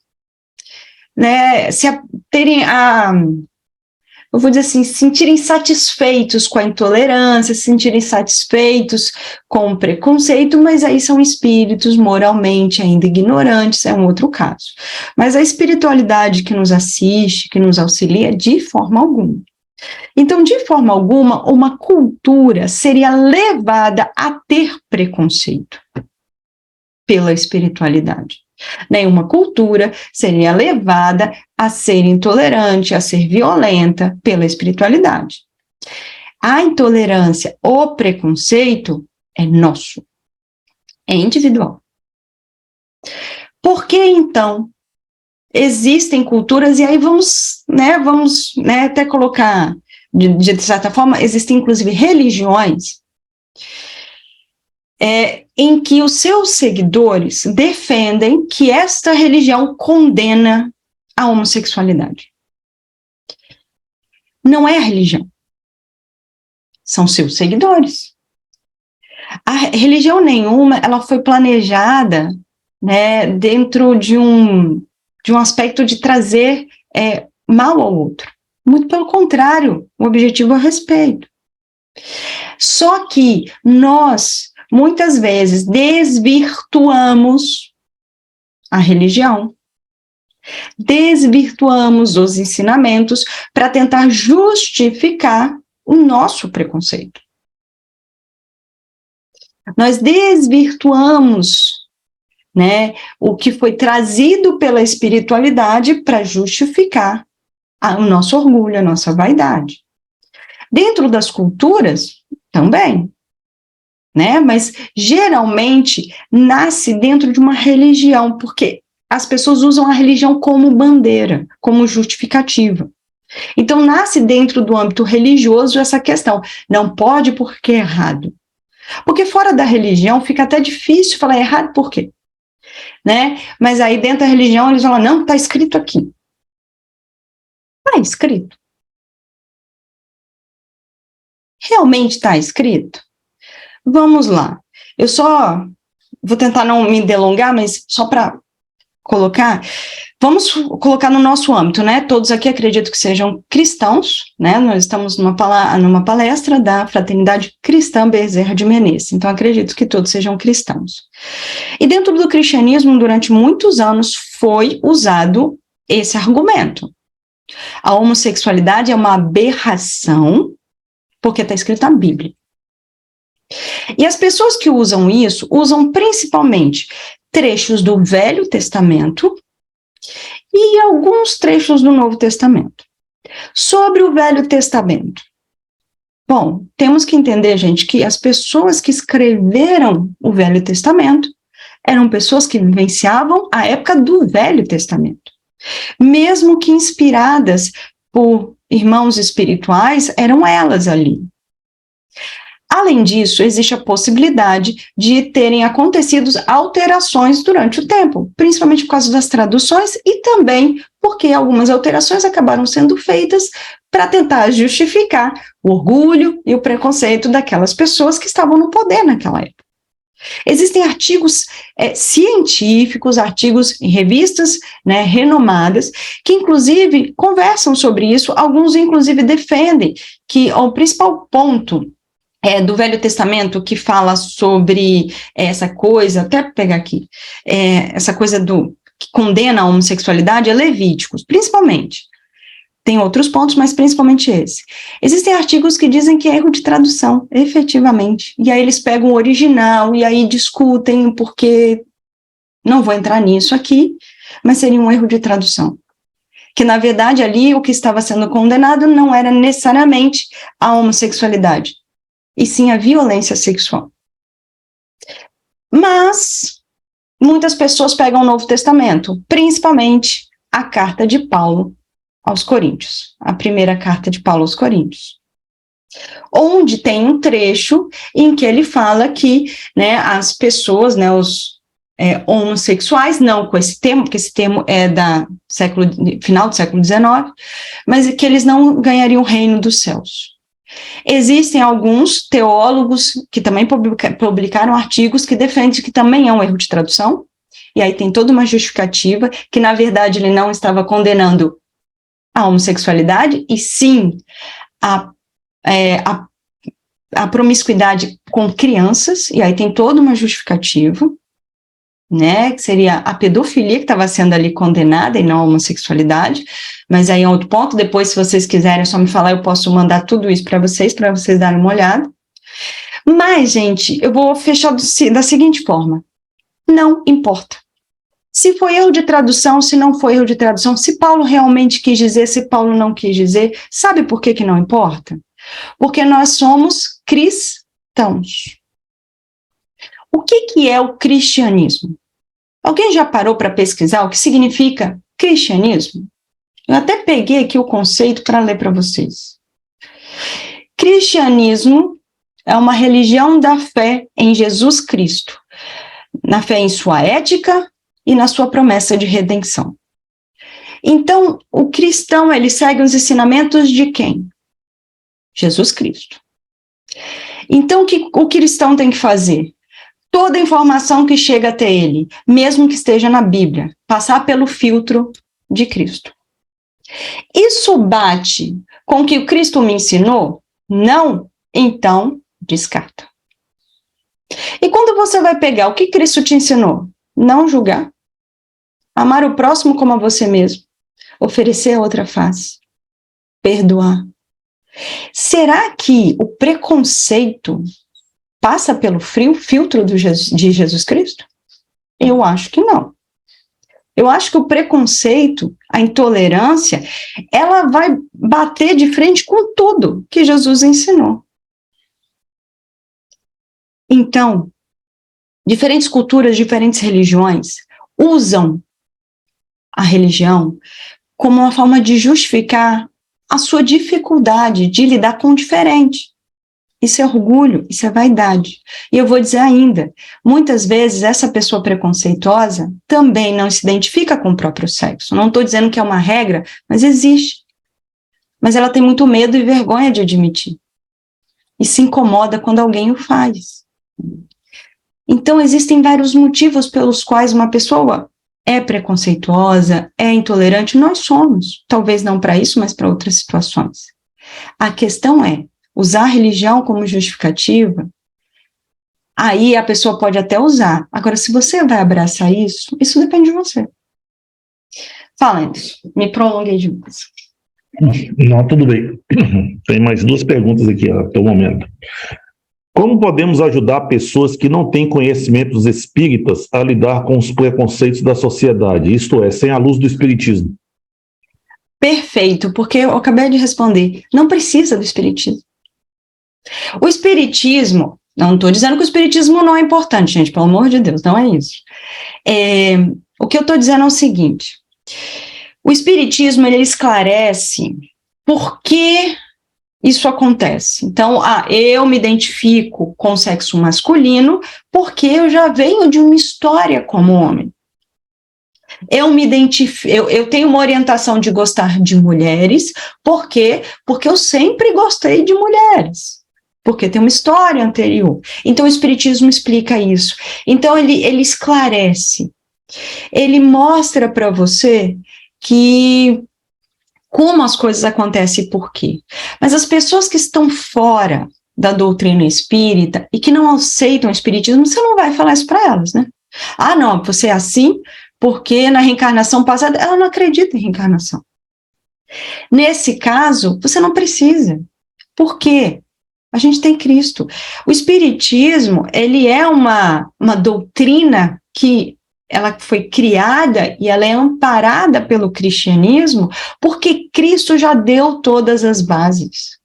né, eu vou dizer assim, se sentirem satisfeitos com a intolerância, se sentirem satisfeitos com o preconceito, mas aí são espíritos moralmente ainda ignorantes, é um outro caso. Mas a espiritualidade que nos assiste, que nos auxilia, de forma alguma. Então, de forma alguma, uma cultura seria levada a ter preconceito pela espiritualidade. Nenhuma cultura seria levada a ser intolerante, a ser violenta pela espiritualidade. A intolerância, o preconceito é nosso, é individual. Por que, então, existem culturas, e aí vamos até colocar, de certa forma, existem inclusive religiões em que os seus seguidores defendem que esta religião condena a homossexualidade. Não é a religião, são seus seguidores. A religião nenhuma, ela foi planejada, né, dentro de um aspecto de trazer mal ao outro. Muito pelo contrário, o objetivo é o respeito. Só que nós, muitas vezes, desvirtuamos a religião, desvirtuamos os ensinamentos para tentar justificar o nosso preconceito. Nós desvirtuamos, né, o que foi trazido pela espiritualidade para justificar o nosso orgulho, a nossa vaidade. Dentro das culturas, também, né? Mas geralmente nasce dentro de uma religião, porque as pessoas usam a religião como bandeira, como justificativa. Então nasce dentro do âmbito religioso essa questão, não pode porque é errado. Porque fora da religião fica até difícil falar errado por quê, né? Mas aí dentro da religião eles falam, não, está escrito aqui. Está escrito. Realmente está escrito? Vamos lá. Eu só vou tentar não me delongar, mas só para vamos colocar no nosso âmbito, né? Todos aqui acredito que sejam cristãos, né? Nós estamos numa palestra da Fraternidade Cristã Bezerra de Menezes, então acredito que todos sejam cristãos. E dentro do cristianismo, durante muitos anos, foi usado esse argumento. A homossexualidade é uma aberração, porque está escrito na Bíblia. E as pessoas que usam isso, usam principalmente trechos do Velho Testamento e alguns trechos do Novo Testamento. Sobre o Velho Testamento. Bom, temos que entender, gente, que as pessoas que escreveram o Velho Testamento eram pessoas que vivenciavam a época do Velho Testamento. Mesmo que inspiradas por irmãos espirituais, eram elas ali. Além disso, existe a possibilidade de terem acontecido alterações durante o tempo, principalmente por causa das traduções e também porque algumas alterações acabaram sendo feitas para tentar justificar o orgulho e o preconceito daquelas pessoas que estavam no poder naquela época. Existem artigos científicos, artigos em revistas, né, renomadas, que inclusive conversam sobre isso, alguns inclusive defendem que o principal ponto do Velho Testamento que fala sobre essa coisa, até pegar aqui, essa coisa que condena a homossexualidade é Levíticos, principalmente. Tem outros pontos, mas principalmente esse. Existem artigos que dizem que é erro de tradução, efetivamente, e aí eles pegam o original e aí discutem porque, não vou entrar nisso aqui, mas seria um erro de tradução. Que, na verdade, ali o que estava sendo condenado não era necessariamente a homossexualidade, e sim a violência sexual. Mas muitas pessoas pegam o Novo Testamento, principalmente a carta de Paulo aos Coríntios, a primeira carta de Paulo aos Coríntios, onde tem um trecho em que ele fala que, né, as pessoas, né, os homossexuais, não com esse termo, porque esse termo é final do século XIX, mas que eles não ganhariam o reino dos céus. Existem alguns teólogos que também publicaram artigos que defendem que também é um erro de tradução, e aí tem toda uma justificativa, que na verdade ele não estava condenando a homossexualidade, e sim a promiscuidade com crianças, e aí tem toda uma justificativa, né, que seria a pedofilia que estava sendo ali condenada e não a homossexualidade, mas aí é outro ponto, depois se vocês quiserem é só me falar, eu posso mandar tudo isso para vocês darem uma olhada. Mas, gente, eu vou fechar da seguinte forma, não importa. Se foi erro de tradução, se não foi erro de tradução, se Paulo realmente quis dizer, se Paulo não quis dizer, sabe por que não importa? Porque nós somos cristãos. O que é o cristianismo? Alguém já parou para pesquisar o que significa cristianismo? Eu até peguei aqui o conceito para ler para vocês. Cristianismo é uma religião da fé em Jesus Cristo, na fé em sua ética e na sua promessa de redenção. Então, o cristão, ele segue os ensinamentos de quem? Jesus Cristo. Então, o cristão tem que fazer? Toda informação que chega até ele, mesmo que esteja na Bíblia, passar pelo filtro de Cristo. Isso bate com o que o Cristo me ensinou? Não? Então, descarta. E quando você vai pegar o que Cristo te ensinou? Não julgar. Amar o próximo como a você mesmo. Oferecer a outra face. Perdoar. Será que o preconceito passa pelo filtro de Jesus Cristo? Eu acho que não. Eu acho que o preconceito, a intolerância, ela vai bater de frente com tudo que Jesus ensinou. Então, diferentes culturas, diferentes religiões usam a religião como uma forma de justificar a sua dificuldade de lidar com o diferente. Isso é orgulho, isso é vaidade. E eu vou dizer ainda, muitas vezes essa pessoa preconceituosa também não se identifica com o próprio sexo. Não estou dizendo que é uma regra, mas existe. Mas ela tem muito medo e vergonha de admitir. E se incomoda quando alguém o faz. Então existem vários motivos pelos quais uma pessoa é preconceituosa, é intolerante, nós somos. Talvez não para isso, mas para outras situações. A questão é, usar a religião como justificativa, aí a pessoa pode até usar. Agora, se você vai abraçar isso, isso depende de você. Fala, Anderson, me prolonguei demais. Não, tudo bem. Tem mais 2 perguntas aqui até o momento. Como podemos ajudar pessoas que não têm conhecimentos espíritas a lidar com os preconceitos da sociedade, isto é, sem a luz do espiritismo? Perfeito, porque eu acabei de responder, não precisa do espiritismo. O espiritismo, não estou dizendo que o espiritismo não é importante, gente, pelo amor de Deus, não é isso. O que eu estou dizendo é o seguinte, o espiritismo, ele esclarece por que isso acontece. Então, eu me identifico com o sexo masculino porque eu já venho de uma história como homem. Eu tenho uma orientação de gostar de mulheres, por quê? Porque eu sempre gostei de mulheres, porque tem uma história anterior. Então, o espiritismo explica isso. Então, ele esclarece, ele mostra para você que como as coisas acontecem e por quê. Mas as pessoas que estão fora da doutrina espírita e que não aceitam o espiritismo, você não vai falar isso para elas, né? Ah, não, você é assim porque na reencarnação passada ela não acredita em reencarnação. Nesse caso, você não precisa. Por quê? A gente tem Cristo. O espiritismo, ele é uma doutrina que ela foi criada e ela é amparada pelo cristianismo porque Cristo já deu todas as bases.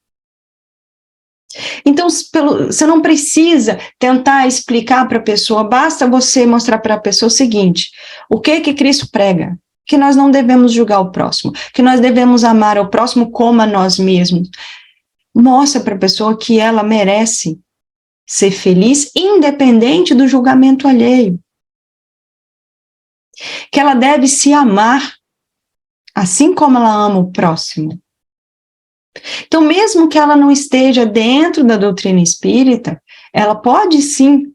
Então, você não precisa tentar explicar para a pessoa, basta você mostrar para a pessoa o seguinte, o que Cristo prega? Que nós não devemos julgar o próximo, que nós devemos amar o próximo como a nós mesmos. Mostra para a pessoa que ela merece ser feliz, independente do julgamento alheio. Que ela deve se amar, assim como ela ama o próximo. Então, mesmo que ela não esteja dentro da doutrina espírita, ela pode sim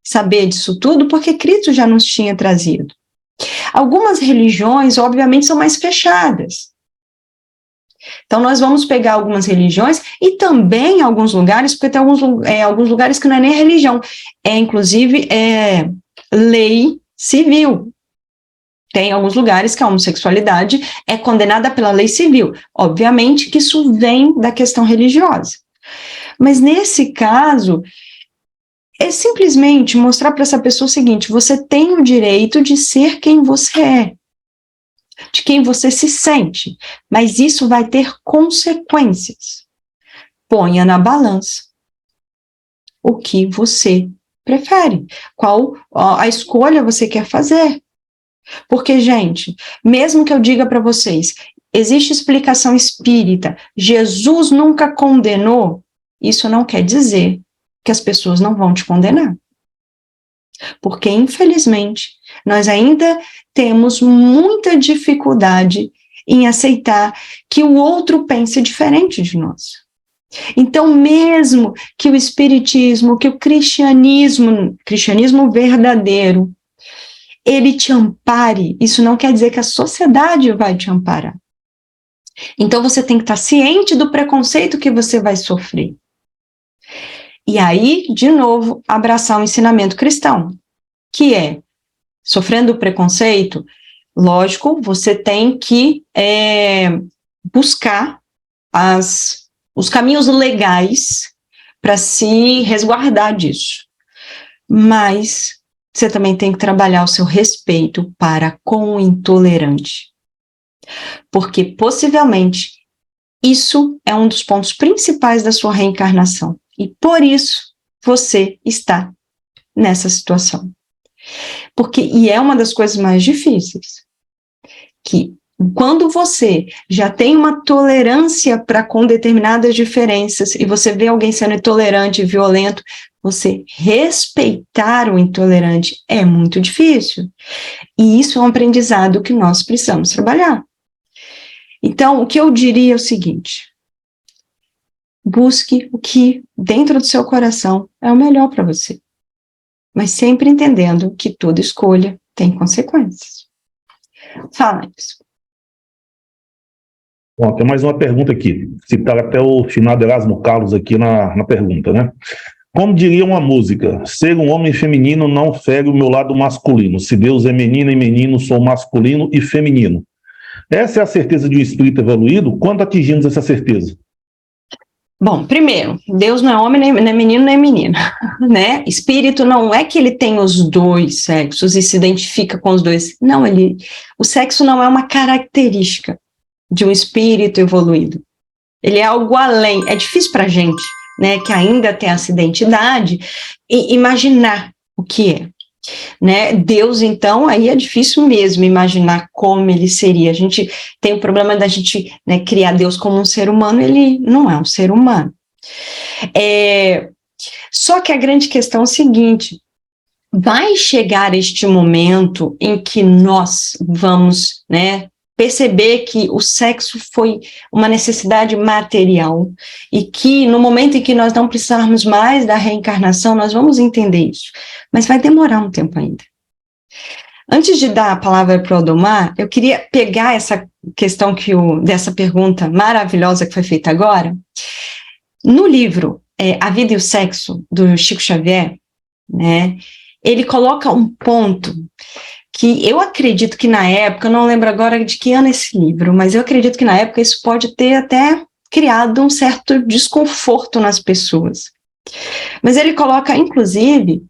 saber disso tudo, porque Cristo já nos tinha trazido. Algumas religiões, obviamente, são mais fechadas. Então, nós vamos pegar algumas religiões e também alguns lugares, porque tem alguns lugares que não é nem religião, inclusive lei civil. Tem alguns lugares que a homossexualidade é condenada pela lei civil. Obviamente que isso vem da questão religiosa. Mas nesse caso, é simplesmente mostrar para essa pessoa o seguinte, você tem o direito de ser quem você é, de quem você se sente, mas isso vai ter consequências. Ponha na balança o que você prefere, qual a escolha você quer fazer. Porque, gente, mesmo que eu diga para vocês, existe explicação espírita, Jesus nunca condenou, isso não quer dizer que as pessoas não vão te condenar. Porque, infelizmente, nós ainda temos muita dificuldade em aceitar que o outro pense diferente de nós. Então, mesmo que o espiritismo, que o cristianismo verdadeiro, ele te ampare, isso não quer dizer que a sociedade vai te amparar. Então, você tem que estar ciente do preconceito que você vai sofrer. E aí, de novo, abraçar o ensinamento cristão, que é, sofrendo o preconceito, lógico, você tem que buscar os caminhos legais para se resguardar disso. Mas você também tem que trabalhar o seu respeito para com o intolerante. Porque, possivelmente, isso é um dos pontos principais da sua reencarnação. E, por isso, você está nessa situação. E é uma das coisas mais difíceis. Que, quando você já tem uma tolerância para com determinadas diferenças, e você vê alguém sendo intolerante e violento, você respeitar o intolerante é muito difícil. E isso é um aprendizado que nós precisamos trabalhar. Então, o que eu diria é o seguinte, busque o que dentro do seu coração é o melhor para você. Mas sempre entendendo que toda escolha tem consequências. Fala isso. Bom, tem mais uma pergunta aqui. Citar até o finado Erasmo Carlos aqui na pergunta, né? Como diria uma música, ser um homem feminino não fere o meu lado masculino. Se Deus é menina e menino, sou masculino e feminino. Essa é a certeza de um espírito evoluído? Quando atingimos essa certeza? Bom, primeiro, Deus não é homem, nem menino, nem menina, né? Espírito não é que ele tem os dois sexos e se identifica com os dois. Não, o sexo não é uma característica de um espírito evoluído. Ele é algo além. É difícil para a gente, né, que ainda tem essa identidade, e imaginar o que é. Né? Deus, então, aí é difícil mesmo imaginar como ele seria. A gente tem o problema da gente, né, criar Deus como um ser humano, ele não é um ser humano. Só que a grande questão é o seguinte: vai chegar este momento em que nós vamos, né, perceber que o sexo foi uma necessidade material e que no momento em que nós não precisarmos mais da reencarnação, nós vamos entender isso. Mas vai demorar um tempo ainda. Antes de dar a palavra para o Aldomar, eu queria pegar essa questão dessa pergunta maravilhosa que foi feita agora. No livro A Vida e o Sexo, do Chico Xavier, né, ele coloca um ponto que eu acredito que na época, eu não lembro agora de que ano é esse livro, mas eu acredito que na época isso pode ter até criado um certo desconforto nas pessoas. Mas ele coloca, inclusive,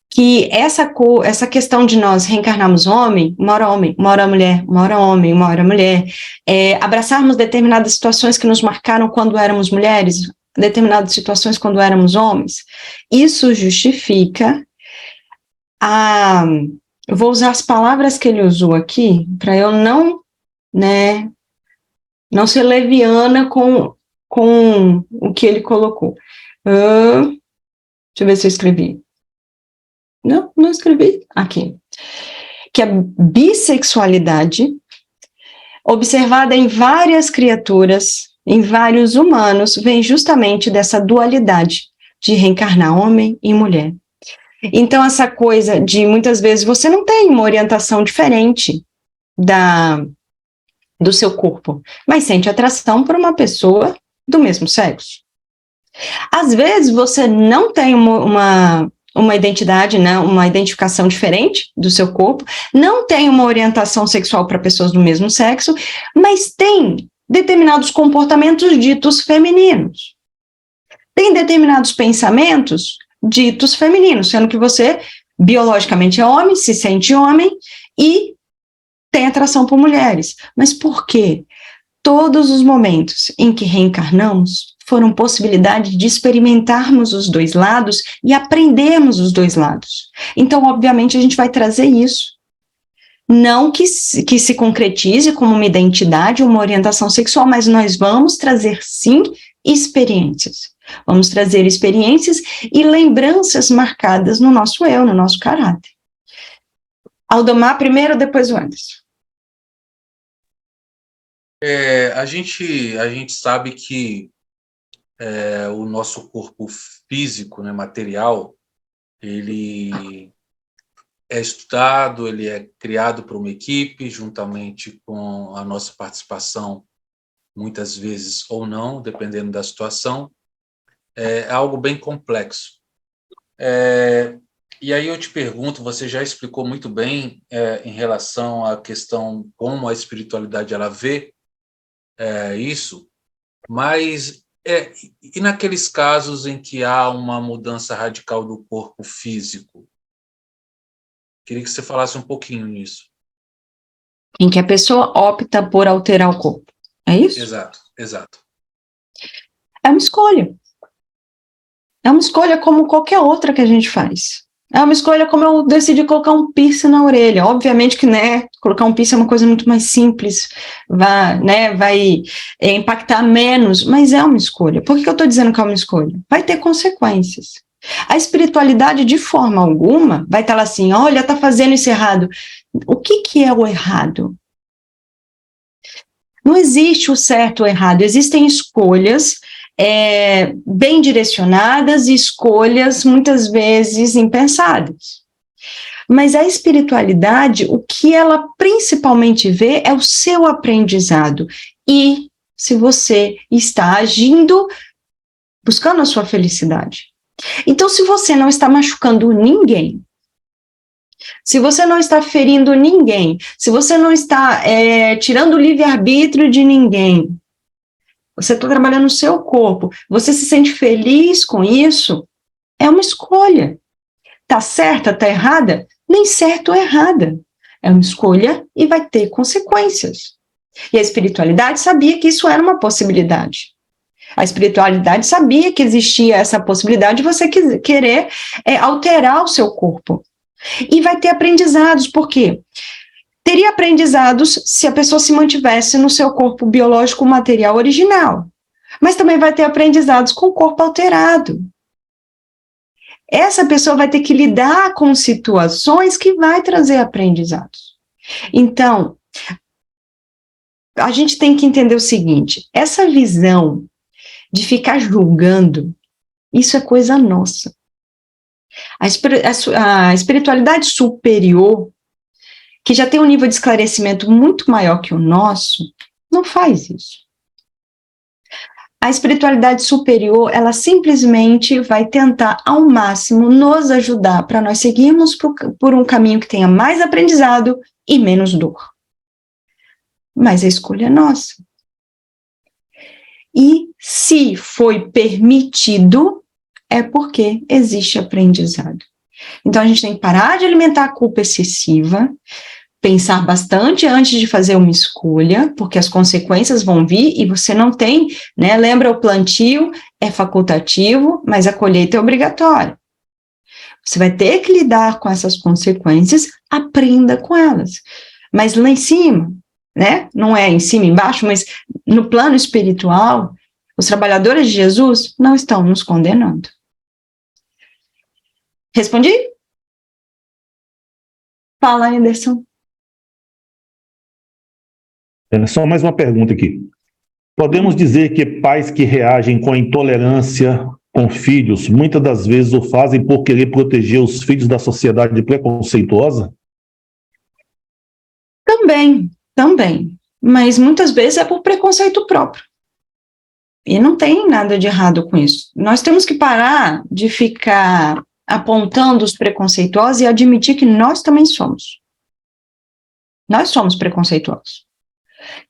que essa questão de nós reencarnarmos homem, uma hora mulher, uma hora homem, uma hora mulher, abraçarmos determinadas situações que nos marcaram quando éramos mulheres, determinadas situações quando éramos homens, isso justifica eu vou usar as palavras que ele usou aqui, para eu não ser leviana com o que ele colocou. Deixa eu ver se eu escrevi. Não escrevi. Aqui. Que a bissexualidade, observada em várias criaturas, em vários humanos, vem justamente dessa dualidade de reencarnar homem e mulher. Então, essa coisa de, muitas vezes, você não tem uma orientação diferente do seu corpo, mas sente atração por uma pessoa do mesmo sexo. Às vezes, você não tem uma identidade, né, uma identificação diferente do seu corpo, não tem uma orientação sexual para pessoas do mesmo sexo, mas tem determinados comportamentos ditos femininos. Tem determinados pensamentos ditos femininos, sendo que você biologicamente é homem, se sente homem e tem atração por mulheres. Mas por quê? Todos os momentos em que reencarnamos foram possibilidade de experimentarmos os dois lados e aprendermos os dois lados. Então, obviamente, a gente vai trazer isso. Não que se concretize como uma identidade, uma orientação sexual, mas nós vamos trazer, sim, experiências. Vamos trazer experiências e lembranças marcadas no nosso eu, no nosso caráter. Aldomar primeiro, depois o Anderson. A gente sabe que o nosso corpo físico, né, material, ele é estudado, ele é criado por uma equipe, juntamente com a nossa participação, muitas vezes ou não, dependendo da situação. É algo bem complexo. E aí eu te pergunto, você já explicou muito bem em relação à questão como a espiritualidade ela vê isso, mas e naqueles casos em que há uma mudança radical do corpo físico? Queria que você falasse um pouquinho nisso. Em que a pessoa opta por alterar o corpo, é isso? Exato. É uma escolha. É uma escolha como qualquer outra que a gente faz. É uma escolha como eu decidi colocar um piercing na orelha. Obviamente que, né, colocar um piercing é uma coisa muito mais simples, vai impactar menos, mas é uma escolha. Por que eu estou dizendo que é uma escolha? Vai ter consequências. A espiritualidade, de forma alguma, vai estar lá assim, olha, está fazendo isso errado. O que é o errado? Não existe o certo ou o errado, existem escolhas bem direcionadas e escolhas muitas vezes impensadas. Mas a espiritualidade, o que ela principalmente vê é o seu aprendizado. E se você está agindo, buscando a sua felicidade. Então, se você não está machucando ninguém, se você não está ferindo ninguém, se você não está tirando o livre-arbítrio de ninguém, você está trabalhando no seu corpo, você se sente feliz com isso, é uma escolha. Está certa, está errada? Nem certo ou errada. É uma escolha e vai ter consequências. E a espiritualidade sabia que isso era uma possibilidade. A espiritualidade sabia que existia essa possibilidade de você querer alterar o seu corpo. E vai ter aprendizados, por quê? Teria aprendizados se a pessoa se mantivesse no seu corpo biológico material original. Mas também vai ter aprendizados com o corpo alterado. Essa pessoa vai ter que lidar com situações que vai trazer aprendizados. Então, a gente tem que entender o seguinte, essa visão de ficar julgando, isso é coisa nossa. A espiritualidade superior, que já tem um nível de esclarecimento muito maior que o nosso, não faz isso. A espiritualidade superior, ela simplesmente vai tentar ao máximo nos ajudar para nós seguirmos por um caminho que tenha mais aprendizado e menos dor. Mas a escolha é nossa. E se foi permitido, é porque existe aprendizado. Então a gente tem que parar de alimentar a culpa excessiva, pensar bastante antes de fazer uma escolha, porque as consequências vão vir e você não tem, né? Lembra, o plantio é facultativo, mas a colheita é obrigatória. Você vai ter que lidar com essas consequências, aprenda com elas. Mas lá em cima, né? Não é em cima e embaixo, mas no plano espiritual, os trabalhadores de Jesus não estão nos condenando. Respondi? Fala, Anderson. Só mais uma pergunta aqui. Podemos dizer que pais que reagem com intolerância com filhos, muitas das vezes o fazem por querer proteger os filhos da sociedade preconceituosa? Também. Mas muitas vezes é por preconceito próprio. E não tem nada de errado com isso. Nós temos que parar de ficar apontando os preconceituosos e admitir que nós também somos. Nós somos preconceituosos.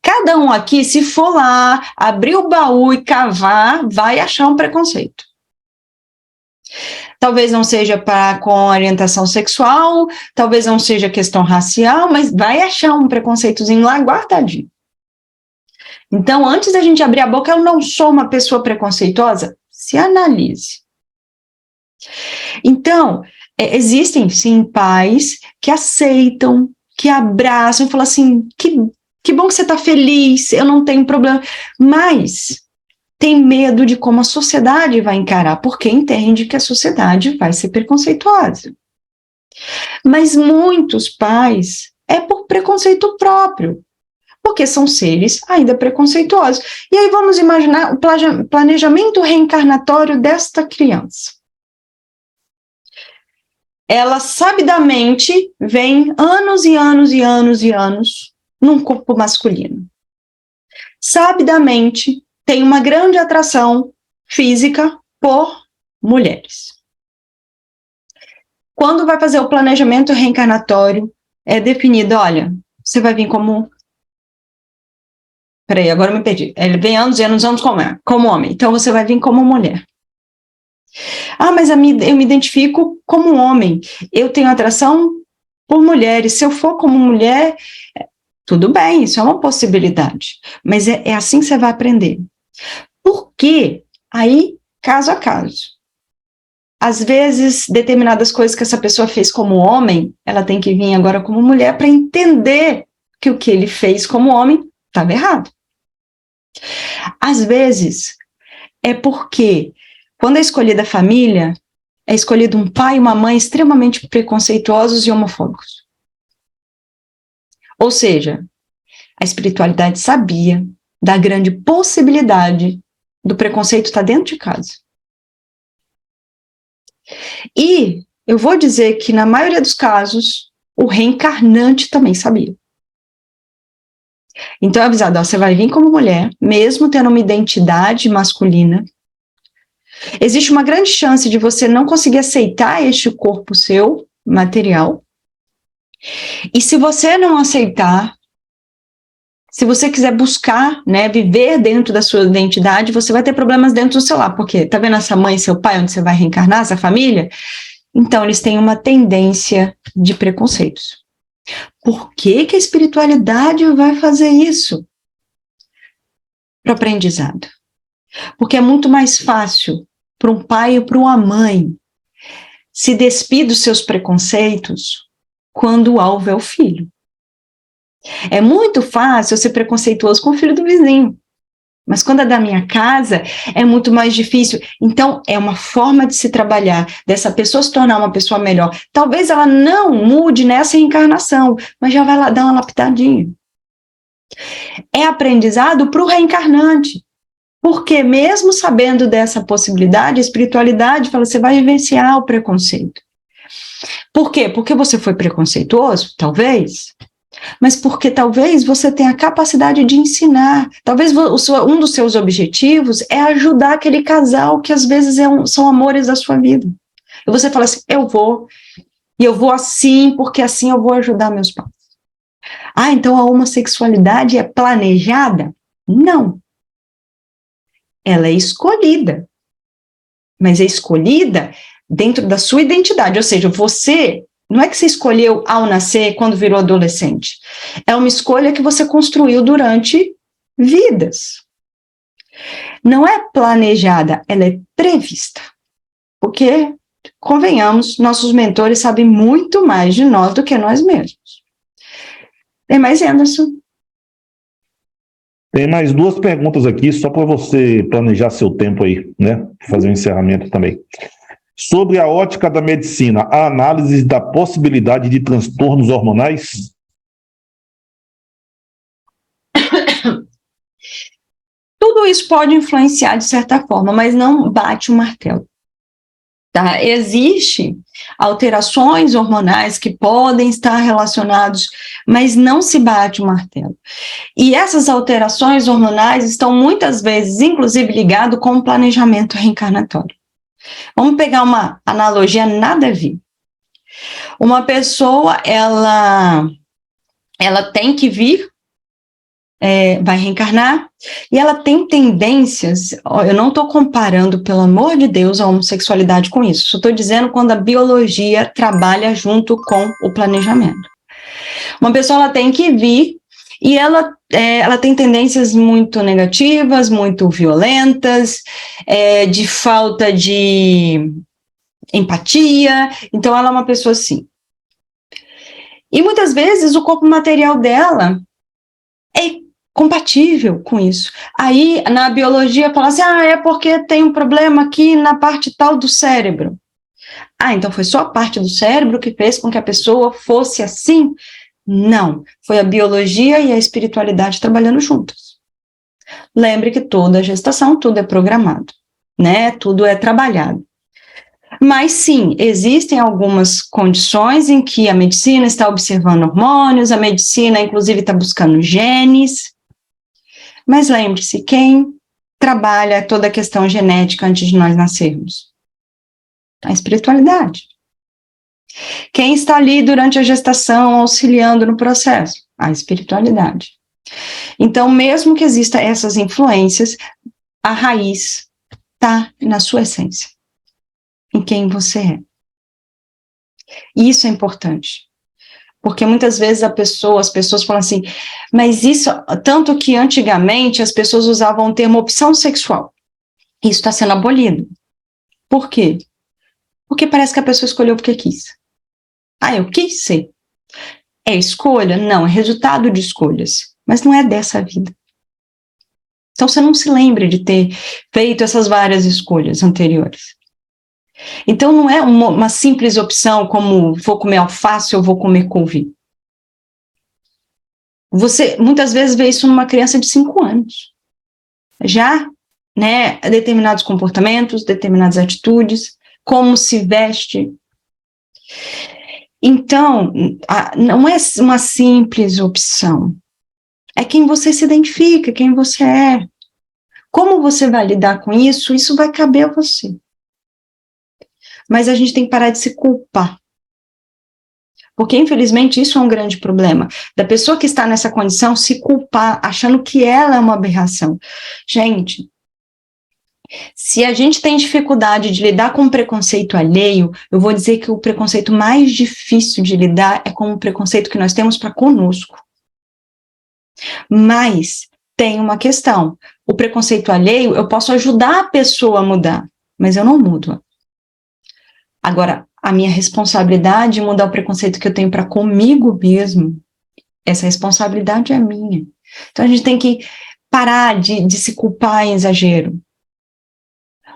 Cada um aqui, se for lá, abrir o baú e cavar, vai achar um preconceito. Talvez não seja com orientação sexual, talvez não seja questão racial, mas vai achar um preconceitozinho lá guardadinho. Então, antes da gente abrir a boca, eu não sou uma pessoa preconceituosa? Se analise. Então, existem, sim, pais que aceitam, que abraçam e falam assim, que bom que você está feliz, eu não tenho problema, mas tem medo de como a sociedade vai encarar, porque entende que a sociedade vai ser preconceituosa. Mas muitos pais é por preconceito próprio, porque são seres ainda preconceituosos. E aí vamos imaginar o planejamento reencarnatório desta criança. Ela sabidamente vem anos e anos e anos e anos num corpo masculino. Sabidamente tem uma grande atração física por mulheres. Quando vai fazer o planejamento reencarnatório, é definido, olha, você vai vir como... Peraí, agora eu me perdi. Ele vem anos e anos como homem, então você vai vir como mulher. Ah, mas eu me identifico como homem, eu tenho atração por mulheres, se eu for como mulher, tudo bem, isso é uma possibilidade, mas é assim que você vai aprender. Porque aí, caso a caso, às vezes, determinadas coisas que essa pessoa fez como homem, ela tem que vir agora como mulher para entender que o que ele fez como homem estava errado. Às vezes, é porque quando é escolhida a família, é escolhido um pai e uma mãe extremamente preconceituosos e homofóbicos. Ou seja, a espiritualidade sabia da grande possibilidade do preconceito estar dentro de casa. E eu vou dizer que, na maioria dos casos, o reencarnante também sabia. Então, é avisado, ó, você vai vir como mulher, mesmo tendo uma identidade masculina. Existe uma grande chance de você não conseguir aceitar este corpo seu, material. E se você não aceitar, se você quiser buscar, né, viver dentro da sua identidade, você vai ter problemas dentro do seu lar. Porque, tá vendo essa mãe e seu pai, onde você vai reencarnar, essa família? Então, eles têm uma tendência de preconceitos. Por que que a espiritualidade vai fazer isso? Para o aprendizado. Porque é muito mais fácil para um pai ou para uma mãe se despir dos seus preconceitos quando o alvo é o filho. É muito fácil eu ser preconceituoso com o filho do vizinho, mas quando é da minha casa, é muito mais difícil. Então, é uma forma de se trabalhar, dessa pessoa se tornar uma pessoa melhor. Talvez ela não mude nessa reencarnação, mas já vai lá dar uma lapidadinha. É aprendizado para o reencarnante. Porque mesmo sabendo dessa possibilidade, a espiritualidade fala, você vai vivenciar o preconceito. Por quê? Porque você foi preconceituoso? Talvez. Mas porque talvez você tenha a capacidade de ensinar. Talvez um dos seus objetivos é ajudar aquele casal que às vezes são amores da sua vida. E você fala assim, eu vou assim, porque assim eu vou ajudar meus pais. Ah, então a homossexualidade é planejada? Não. Ela é escolhida. Mas é escolhida dentro da sua identidade. Ou seja, você... Não é que você escolheu ao nascer, quando virou adolescente. É uma escolha que você construiu durante vidas. Não é planejada, ela é prevista. Porque, convenhamos, nossos mentores sabem muito mais de nós do que nós mesmos. Tem mais, Anderson? Tem mais duas perguntas aqui, só para você planejar seu tempo aí, né? Fazer um encerramento também. Sobre a ótica da medicina, há análise da possibilidade de transtornos hormonais? Tudo isso pode influenciar de certa forma, mas não bate o martelo. Tá? Existem alterações hormonais que podem estar relacionadas, mas não se bate o martelo. E essas alterações hormonais estão muitas vezes, inclusive, ligadas com o planejamento reencarnatório. Vamos pegar uma analogia nada a ver. Uma pessoa, ela tem que vir, vai reencarnar, e ela tem tendências, eu não estou comparando, pelo amor de Deus, a homossexualidade com isso, só estou dizendo quando a biologia trabalha junto com o planejamento. Uma pessoa, ela tem que vir, e ela tem tendências muito negativas, muito violentas, de falta de empatia, então ela é uma pessoa assim. E muitas vezes o corpo material dela é compatível com isso. Aí na biologia fala assim, é porque tem um problema aqui na parte tal do cérebro. Então foi só a parte do cérebro que fez com que a pessoa fosse assim? Não, foi a biologia e a espiritualidade trabalhando juntas. Lembre que toda gestação, tudo é programado, né? Tudo é trabalhado. Mas sim, existem algumas condições em que a medicina está observando hormônios, a medicina inclusive está buscando genes, mas lembre-se, quem trabalha toda a questão genética antes de nós nascermos? A espiritualidade. Quem está ali durante a gestação, auxiliando no processo? A espiritualidade. Então, mesmo que existam essas influências, a raiz está na sua essência, em quem você é. E isso é importante. Porque muitas vezes as pessoas falam assim, mas isso, tanto que antigamente as pessoas usavam o termo opção sexual. Isso está sendo abolido. Por quê? Porque parece que a pessoa escolheu porque quis. Eu quis ser. É escolha? Não, é resultado de escolhas. Mas não é dessa vida. Então você não se lembre de ter feito essas várias escolhas anteriores. Então não é uma simples opção como vou comer alface ou vou comer couve. Você muitas vezes vê isso numa criança de 5 anos. Já, né, determinados comportamentos, determinadas atitudes, como se veste. Então, não é uma simples opção. É quem você se identifica, quem você é. Como você vai lidar com isso, isso vai caber a você. Mas a gente tem que parar de se culpar. Porque, infelizmente, isso é um grande problema. Da pessoa que está nessa condição se culpar, achando que ela é uma aberração. Gente, se a gente tem dificuldade de lidar com o preconceito alheio, eu vou dizer que o preconceito mais difícil de lidar é com o preconceito que nós temos para conosco. Mas tem uma questão. O preconceito alheio, eu posso ajudar a pessoa a mudar, mas eu não mudo. Agora, a minha responsabilidade de mudar o preconceito que eu tenho para comigo mesmo, essa responsabilidade é minha. Então, a gente tem que parar de se culpar em exagero.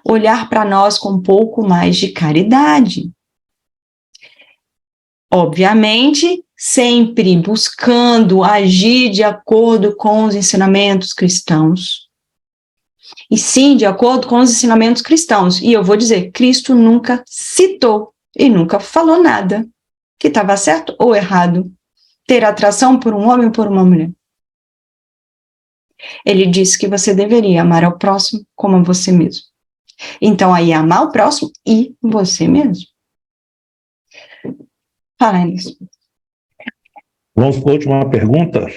Olhar para nós com um pouco mais de caridade. Obviamente, sempre buscando agir de acordo com os ensinamentos cristãos. E sim, de acordo com os ensinamentos cristãos. E eu vou dizer, Cristo nunca citou e nunca falou nada que estava certo ou errado. Ter atração por um homem ou por uma mulher. Ele disse que você deveria amar ao próximo como a você mesmo. Então, aí, amar o próximo e você mesmo. Fala, Anderson. Vamos para a última pergunta.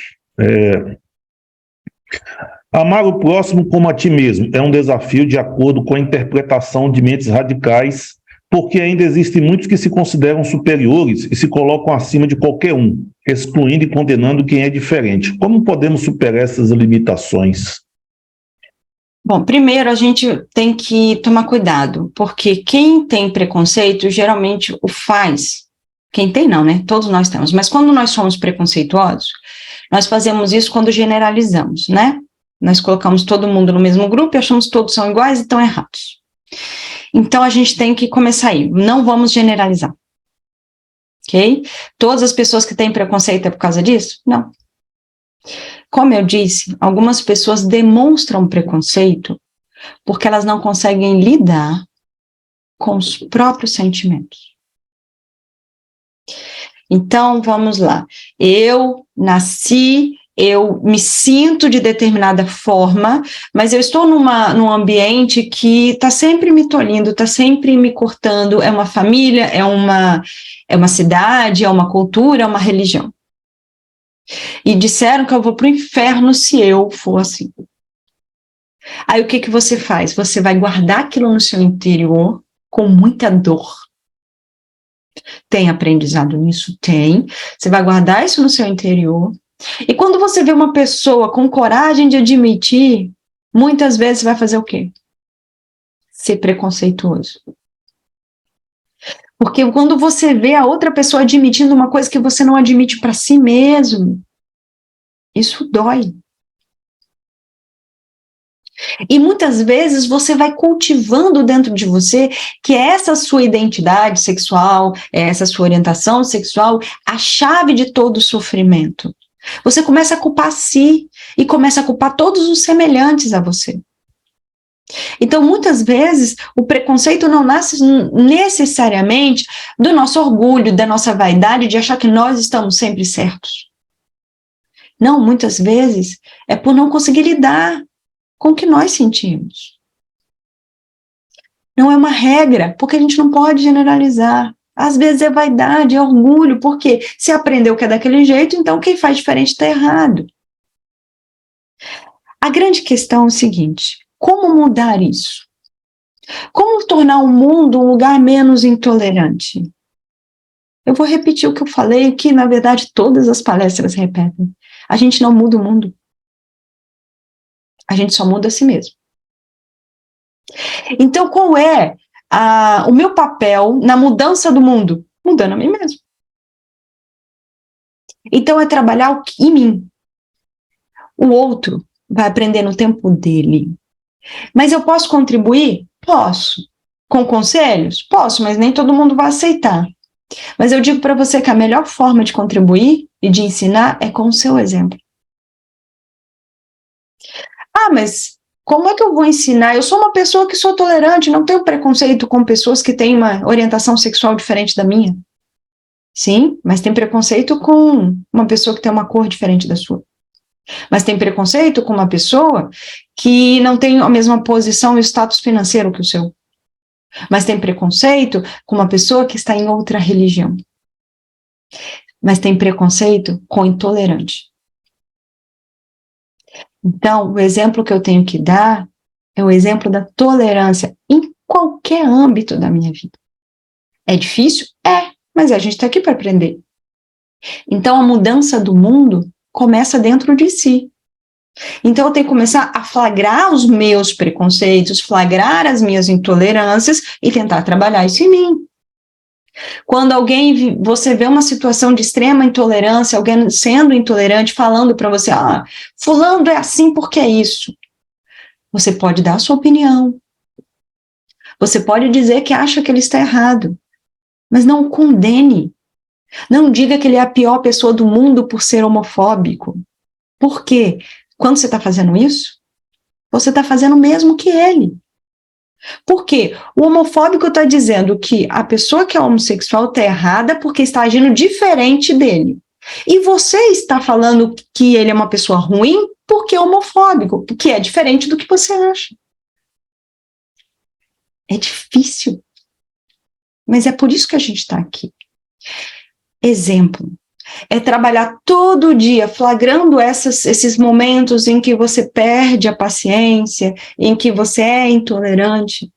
Amar o próximo como a ti mesmo é um desafio de acordo com a interpretação de mentes radicais, porque ainda existem muitos que se consideram superiores e se colocam acima de qualquer um, excluindo e condenando quem é diferente. Como podemos superar essas limitações? Bom, primeiro a gente tem que tomar cuidado, porque quem tem preconceito geralmente o faz. Quem tem não, né? Todos nós temos. Mas quando nós somos preconceituosos, nós fazemos isso quando generalizamos, né? Nós colocamos todo mundo no mesmo grupo e achamos que todos são iguais e estão errados. Então, a gente tem que começar aí. Não vamos generalizar. Ok? Todas as pessoas que têm preconceito é por causa disso? Não. Como eu disse, algumas pessoas demonstram preconceito porque elas não conseguem lidar com os próprios sentimentos. Então, vamos lá. Eu nasci, eu me sinto de determinada forma, mas eu estou num ambiente que está sempre me tolhindo, está sempre me cortando. É uma família, é uma cidade, é uma cultura, é uma religião. E disseram que eu vou para o inferno se eu for assim. Aí o que você faz? Você vai guardar aquilo no seu interior com muita dor. Tem aprendizado nisso? Tem. Você vai guardar isso no seu interior. E quando você vê uma pessoa com coragem de admitir, muitas vezes vai fazer o quê? Ser preconceituoso. Porque quando você vê a outra pessoa admitindo uma coisa que você não admite para si mesmo, isso dói. E muitas vezes você vai cultivando dentro de você que essa sua identidade sexual, essa sua orientação sexual, a chave de todo o sofrimento. Você começa a culpar si e começa a culpar todos os semelhantes a você. Então, muitas vezes, o preconceito não nasce necessariamente do nosso orgulho, da nossa vaidade, de achar que nós estamos sempre certos. Não, muitas vezes é por não conseguir lidar com o que nós sentimos. Não é uma regra, porque a gente não pode generalizar. Às vezes é vaidade, é orgulho, porque se aprendeu que é daquele jeito, então quem faz diferente está errado. A grande questão é o seguinte: como mudar isso? Como tornar o mundo um lugar menos intolerante? Eu vou repetir o que eu falei, que na verdade todas as palestras repetem. A gente não muda o mundo. A gente só muda a si mesmo. Então, qual é o meu papel na mudança do mundo? Mudando a mim mesmo. Então, é trabalhar em mim. O outro vai aprender no tempo dele. Mas eu posso contribuir? Posso. Com conselhos? Posso, mas nem todo mundo vai aceitar. Mas eu digo para você que a melhor forma de contribuir e de ensinar é com o seu exemplo. Ah, mas como é que eu vou ensinar? Eu sou uma pessoa que sou tolerante, não tenho preconceito com pessoas que têm uma orientação sexual diferente da minha. Sim, mas tem preconceito com uma pessoa que tem uma cor diferente da sua. Mas tem preconceito com uma pessoa que não tem a mesma posição e status financeiro que o seu. Mas tem preconceito com uma pessoa que está em outra religião. Mas tem preconceito com intolerante. Então, o exemplo que eu tenho que dar é o exemplo da tolerância em qualquer âmbito da minha vida. É difícil? É, mas a gente está aqui para aprender. Então, a mudança do mundo começa dentro de si. Então, eu tenho que começar a flagrar os meus preconceitos, flagrar as minhas intolerâncias e tentar trabalhar isso em mim. Quando você vê uma situação de extrema intolerância, alguém sendo intolerante, falando para você, fulano é assim porque é isso. Você pode dar a sua opinião. Você pode dizer que acha que ele está errado, mas não o condene. Não diga que ele é a pior pessoa do mundo por ser homofóbico. Por quê? Quando você está fazendo isso, você está fazendo o mesmo que ele. Por quê? O homofóbico está dizendo que a pessoa que é homossexual está errada porque está agindo diferente dele. E você está falando que ele é uma pessoa ruim porque é homofóbico, porque é diferente do que você acha. É difícil. Mas é por isso que a gente está aqui. Exemplo. É trabalhar todo dia, flagrando esses momentos em que você perde a paciência, em que você é intolerante,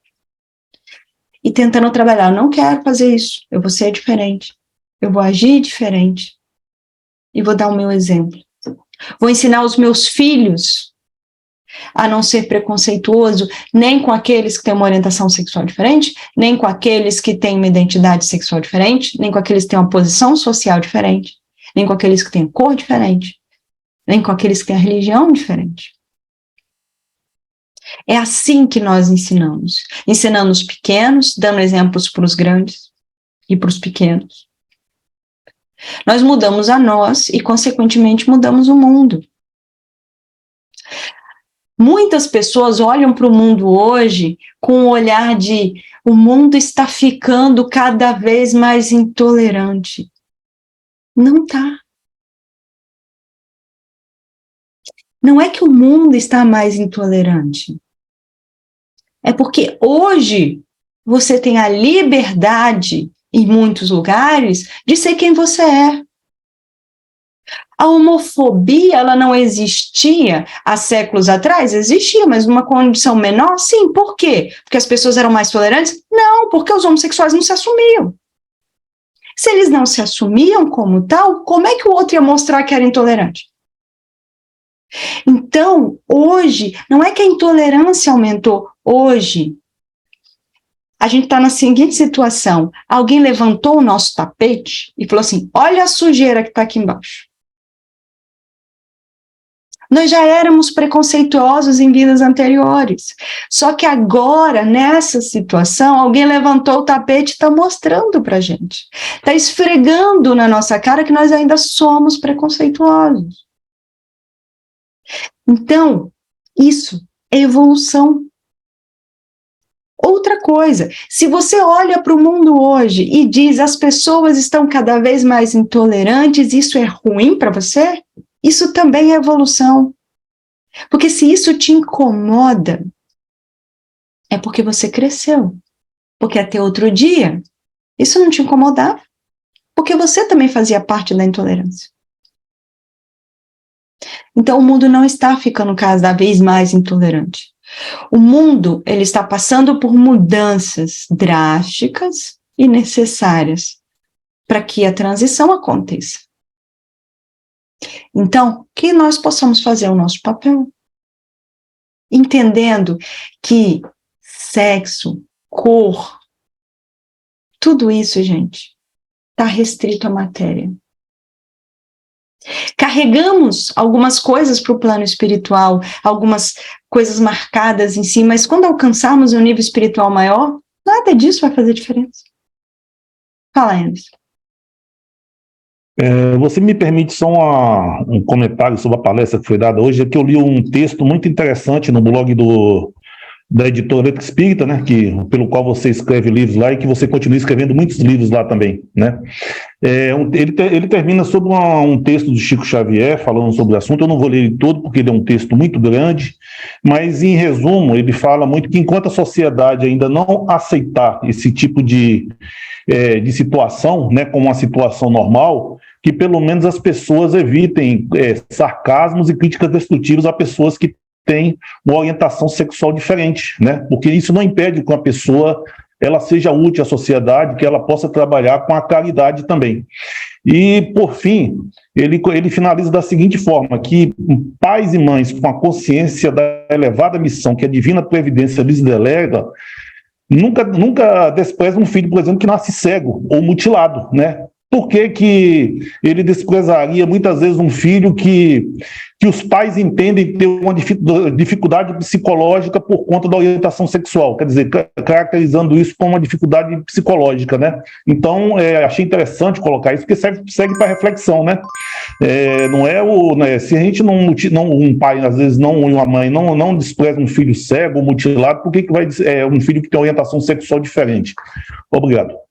e tentando trabalhar. Eu não quero fazer isso, eu vou ser diferente, eu vou agir diferente, e vou dar o meu exemplo. Vou ensinar os meus filhos a não ser preconceituoso, nem com aqueles que têm uma orientação sexual diferente, nem com aqueles que têm uma identidade sexual diferente, nem com aqueles que têm uma posição social diferente, nem com aqueles que têm cor diferente, nem com aqueles que têm a religião diferente. É assim que nós ensinamos. Ensinando os pequenos, dando exemplos para os grandes e para os pequenos. Nós mudamos a nós e, consequentemente, mudamos o mundo. Muitas pessoas olham para o mundo hoje com o olhar de o mundo está ficando cada vez mais intolerante. Não está. Não é que o mundo está mais intolerante. É porque hoje você tem a liberdade, em muitos lugares, de ser quem você é. A homofobia, ela não existia há séculos atrás? Existia, mas numa condição menor? Sim. Por quê? Porque as pessoas eram mais tolerantes? Não, porque os homossexuais não se assumiam. Se eles não se assumiam como tal, como é que o outro ia mostrar que era intolerante? Então, hoje, não é que a intolerância aumentou. Hoje, a gente está na seguinte situação. Alguém levantou o nosso tapete e falou assim, olha a sujeira que está aqui embaixo. Nós já éramos preconceituosos em vidas anteriores. Só que agora, nessa situação, alguém levantou o tapete e está mostrando para a gente. Está esfregando na nossa cara que nós ainda somos preconceituosos. Então, isso é evolução. Outra coisa, se você olha para o mundo hoje e diz as pessoas estão cada vez mais intolerantes, isso é ruim para você? Isso também é evolução. Porque se isso te incomoda, é porque você cresceu. Porque até outro dia, isso não te incomodava. Porque você também fazia parte da intolerância. Então, o mundo não está ficando cada vez mais intolerante. O mundo, ele está passando por mudanças drásticas e necessárias para que a transição aconteça. Então, que nós possamos fazer o nosso papel, entendendo que sexo, cor, tudo isso, gente, está restrito à matéria. Carregamos algumas coisas para o plano espiritual, algumas coisas marcadas em si, mas quando alcançarmos um nível espiritual maior, nada disso vai fazer diferença. Fala, Anderson. Você me permite só um comentário sobre a palestra que foi dada hoje, é que eu li um texto muito interessante no blog do da editora Letra Espírita, né, pelo qual você escreve livros lá e que você continua escrevendo muitos livros lá também, né? Ele termina sobre um texto do Chico Xavier falando sobre o assunto. Eu não vou ler ele todo porque ele é um texto muito grande, mas em resumo ele fala muito que enquanto a sociedade ainda não aceitar esse tipo de situação, né, como uma situação normal, que pelo menos as pessoas evitem sarcasmos e críticas destrutivas a pessoas que têm uma orientação sexual diferente, né? Porque isso não impede que uma pessoa ela seja útil à sociedade, que ela possa trabalhar com a caridade também. E, por fim, ele finaliza da seguinte forma, que pais e mães com a consciência da elevada missão que a divina previdência lhes delega, nunca despreza um filho, por exemplo, que nasce cego ou mutilado, né? Por que ele desprezaria muitas vezes um filho que os pais entendem ter uma dificuldade psicológica por conta da orientação sexual? Quer dizer, caracterizando isso como uma dificuldade psicológica, né? Então, achei interessante colocar isso, porque segue para reflexão, né? Não é né, se a gente um pai, às vezes, e uma mãe não despreza um filho cego ou mutilado, por que vai um filho que tem orientação sexual diferente? Obrigado.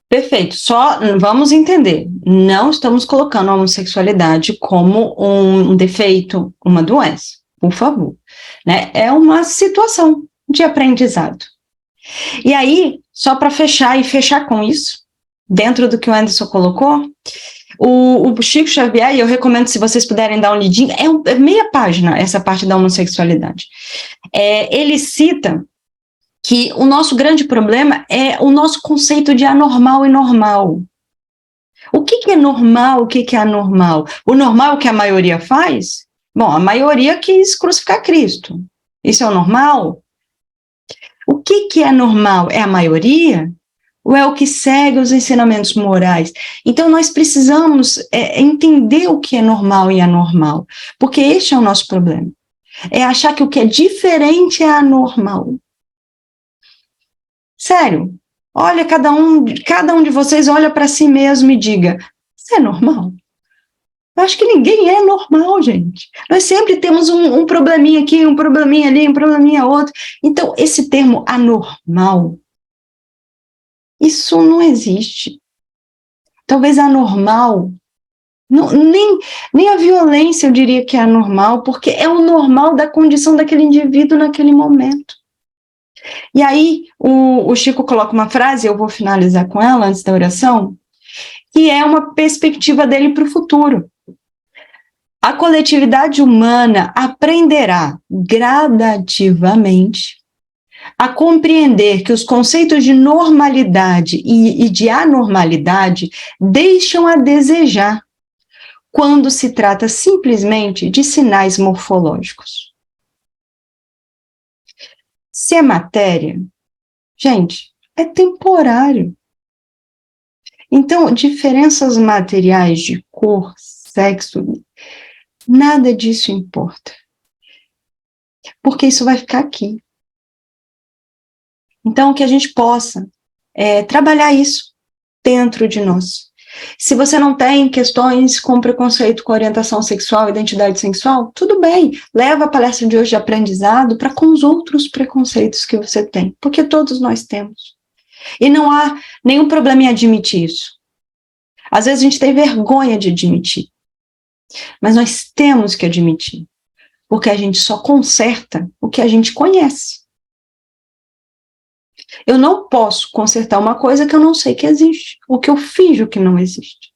Perfeito, só vamos entender, não estamos colocando a homossexualidade como um defeito, uma doença, por favor, né? É uma situação de aprendizado. E aí, só para fechar com isso, dentro do que o Anderson colocou, o Chico Xavier, e eu recomendo se vocês puderem dar um lidinho, é meia página essa parte da homossexualidade. Ele cita que o nosso grande problema é o nosso conceito de anormal e normal. O que é normal, o que é anormal? O normal é o que a maioria faz? Bom, a maioria quis crucificar Cristo. Isso é o normal? O que é normal? É a maioria? Ou é o que segue os ensinamentos morais? Então, nós precisamos entender o que é normal e anormal, porque este é o nosso problema. É achar que o que é diferente é anormal. Sério, olha, cada um de vocês olha para si mesmo e diga, isso é normal? Eu acho que ninguém é normal, gente. Nós sempre temos um probleminha aqui, um probleminha ali, um probleminha outro. Então, esse termo anormal, isso não existe. Talvez anormal, nem a violência eu diria que é anormal, porque é o normal da condição daquele indivíduo naquele momento. E aí, o Chico coloca uma frase, eu vou finalizar com ela antes da oração, que é uma perspectiva dele para o futuro. A coletividade humana aprenderá gradativamente a compreender que os conceitos de normalidade e de anormalidade deixam a desejar quando se trata simplesmente de sinais morfológicos. Se é matéria, gente, é temporário. Então, diferenças materiais de cor, sexo, nada disso importa. Porque isso vai ficar aqui. Então, que a gente possa trabalhar isso dentro de nós. Se você não tem questões com preconceito com orientação sexual, identidade sexual, tudo bem, leva a palestra de hoje de aprendizado para com os outros preconceitos que você tem, porque todos nós temos. E não há nenhum problema em admitir isso. Às vezes a gente tem vergonha de admitir, mas nós temos que admitir, porque a gente só conserta o que a gente conhece. Eu não posso consertar uma coisa que eu não sei que existe, ou que eu finjo que não existe.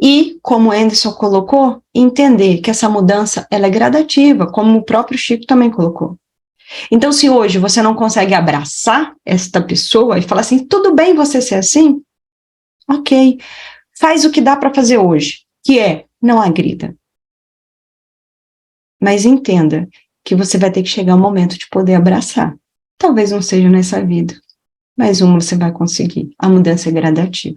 E, como o Anderson colocou, entender que essa mudança ela é gradativa, como o próprio Chico também colocou. Então, se hoje você não consegue abraçar esta pessoa e falar assim, tudo bem você ser assim? Ok, faz o que dá para fazer hoje, que é, não agrida. Mas entenda que você vai ter que chegar ao momento de poder abraçar. Talvez não seja nessa vida, mas uma você vai conseguir. A mudança é gradativa.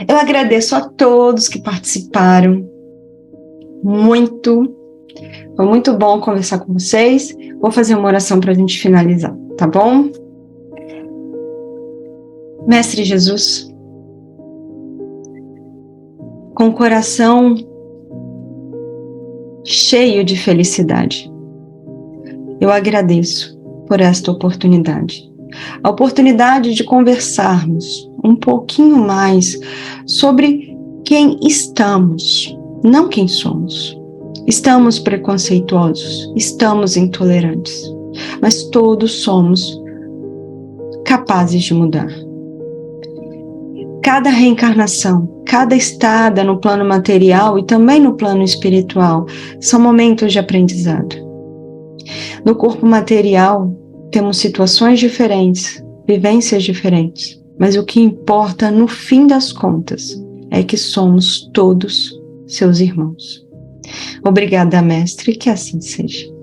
Eu agradeço a todos que participaram. Foi muito bom conversar com vocês. Vou fazer uma oração para a gente finalizar, tá bom? Mestre Jesus, com o coração cheio de felicidade, eu agradeço por esta oportunidade. A oportunidade de conversarmos um pouquinho mais sobre quem estamos, não quem somos. Estamos preconceituosos, estamos intolerantes, mas todos somos capazes de mudar. Cada reencarnação, cada estada no plano material e também no plano espiritual são momentos de aprendizado. No corpo material, temos situações diferentes, vivências diferentes, mas o que importa no fim das contas é que somos todos seus irmãos. Obrigada, mestre, que assim seja.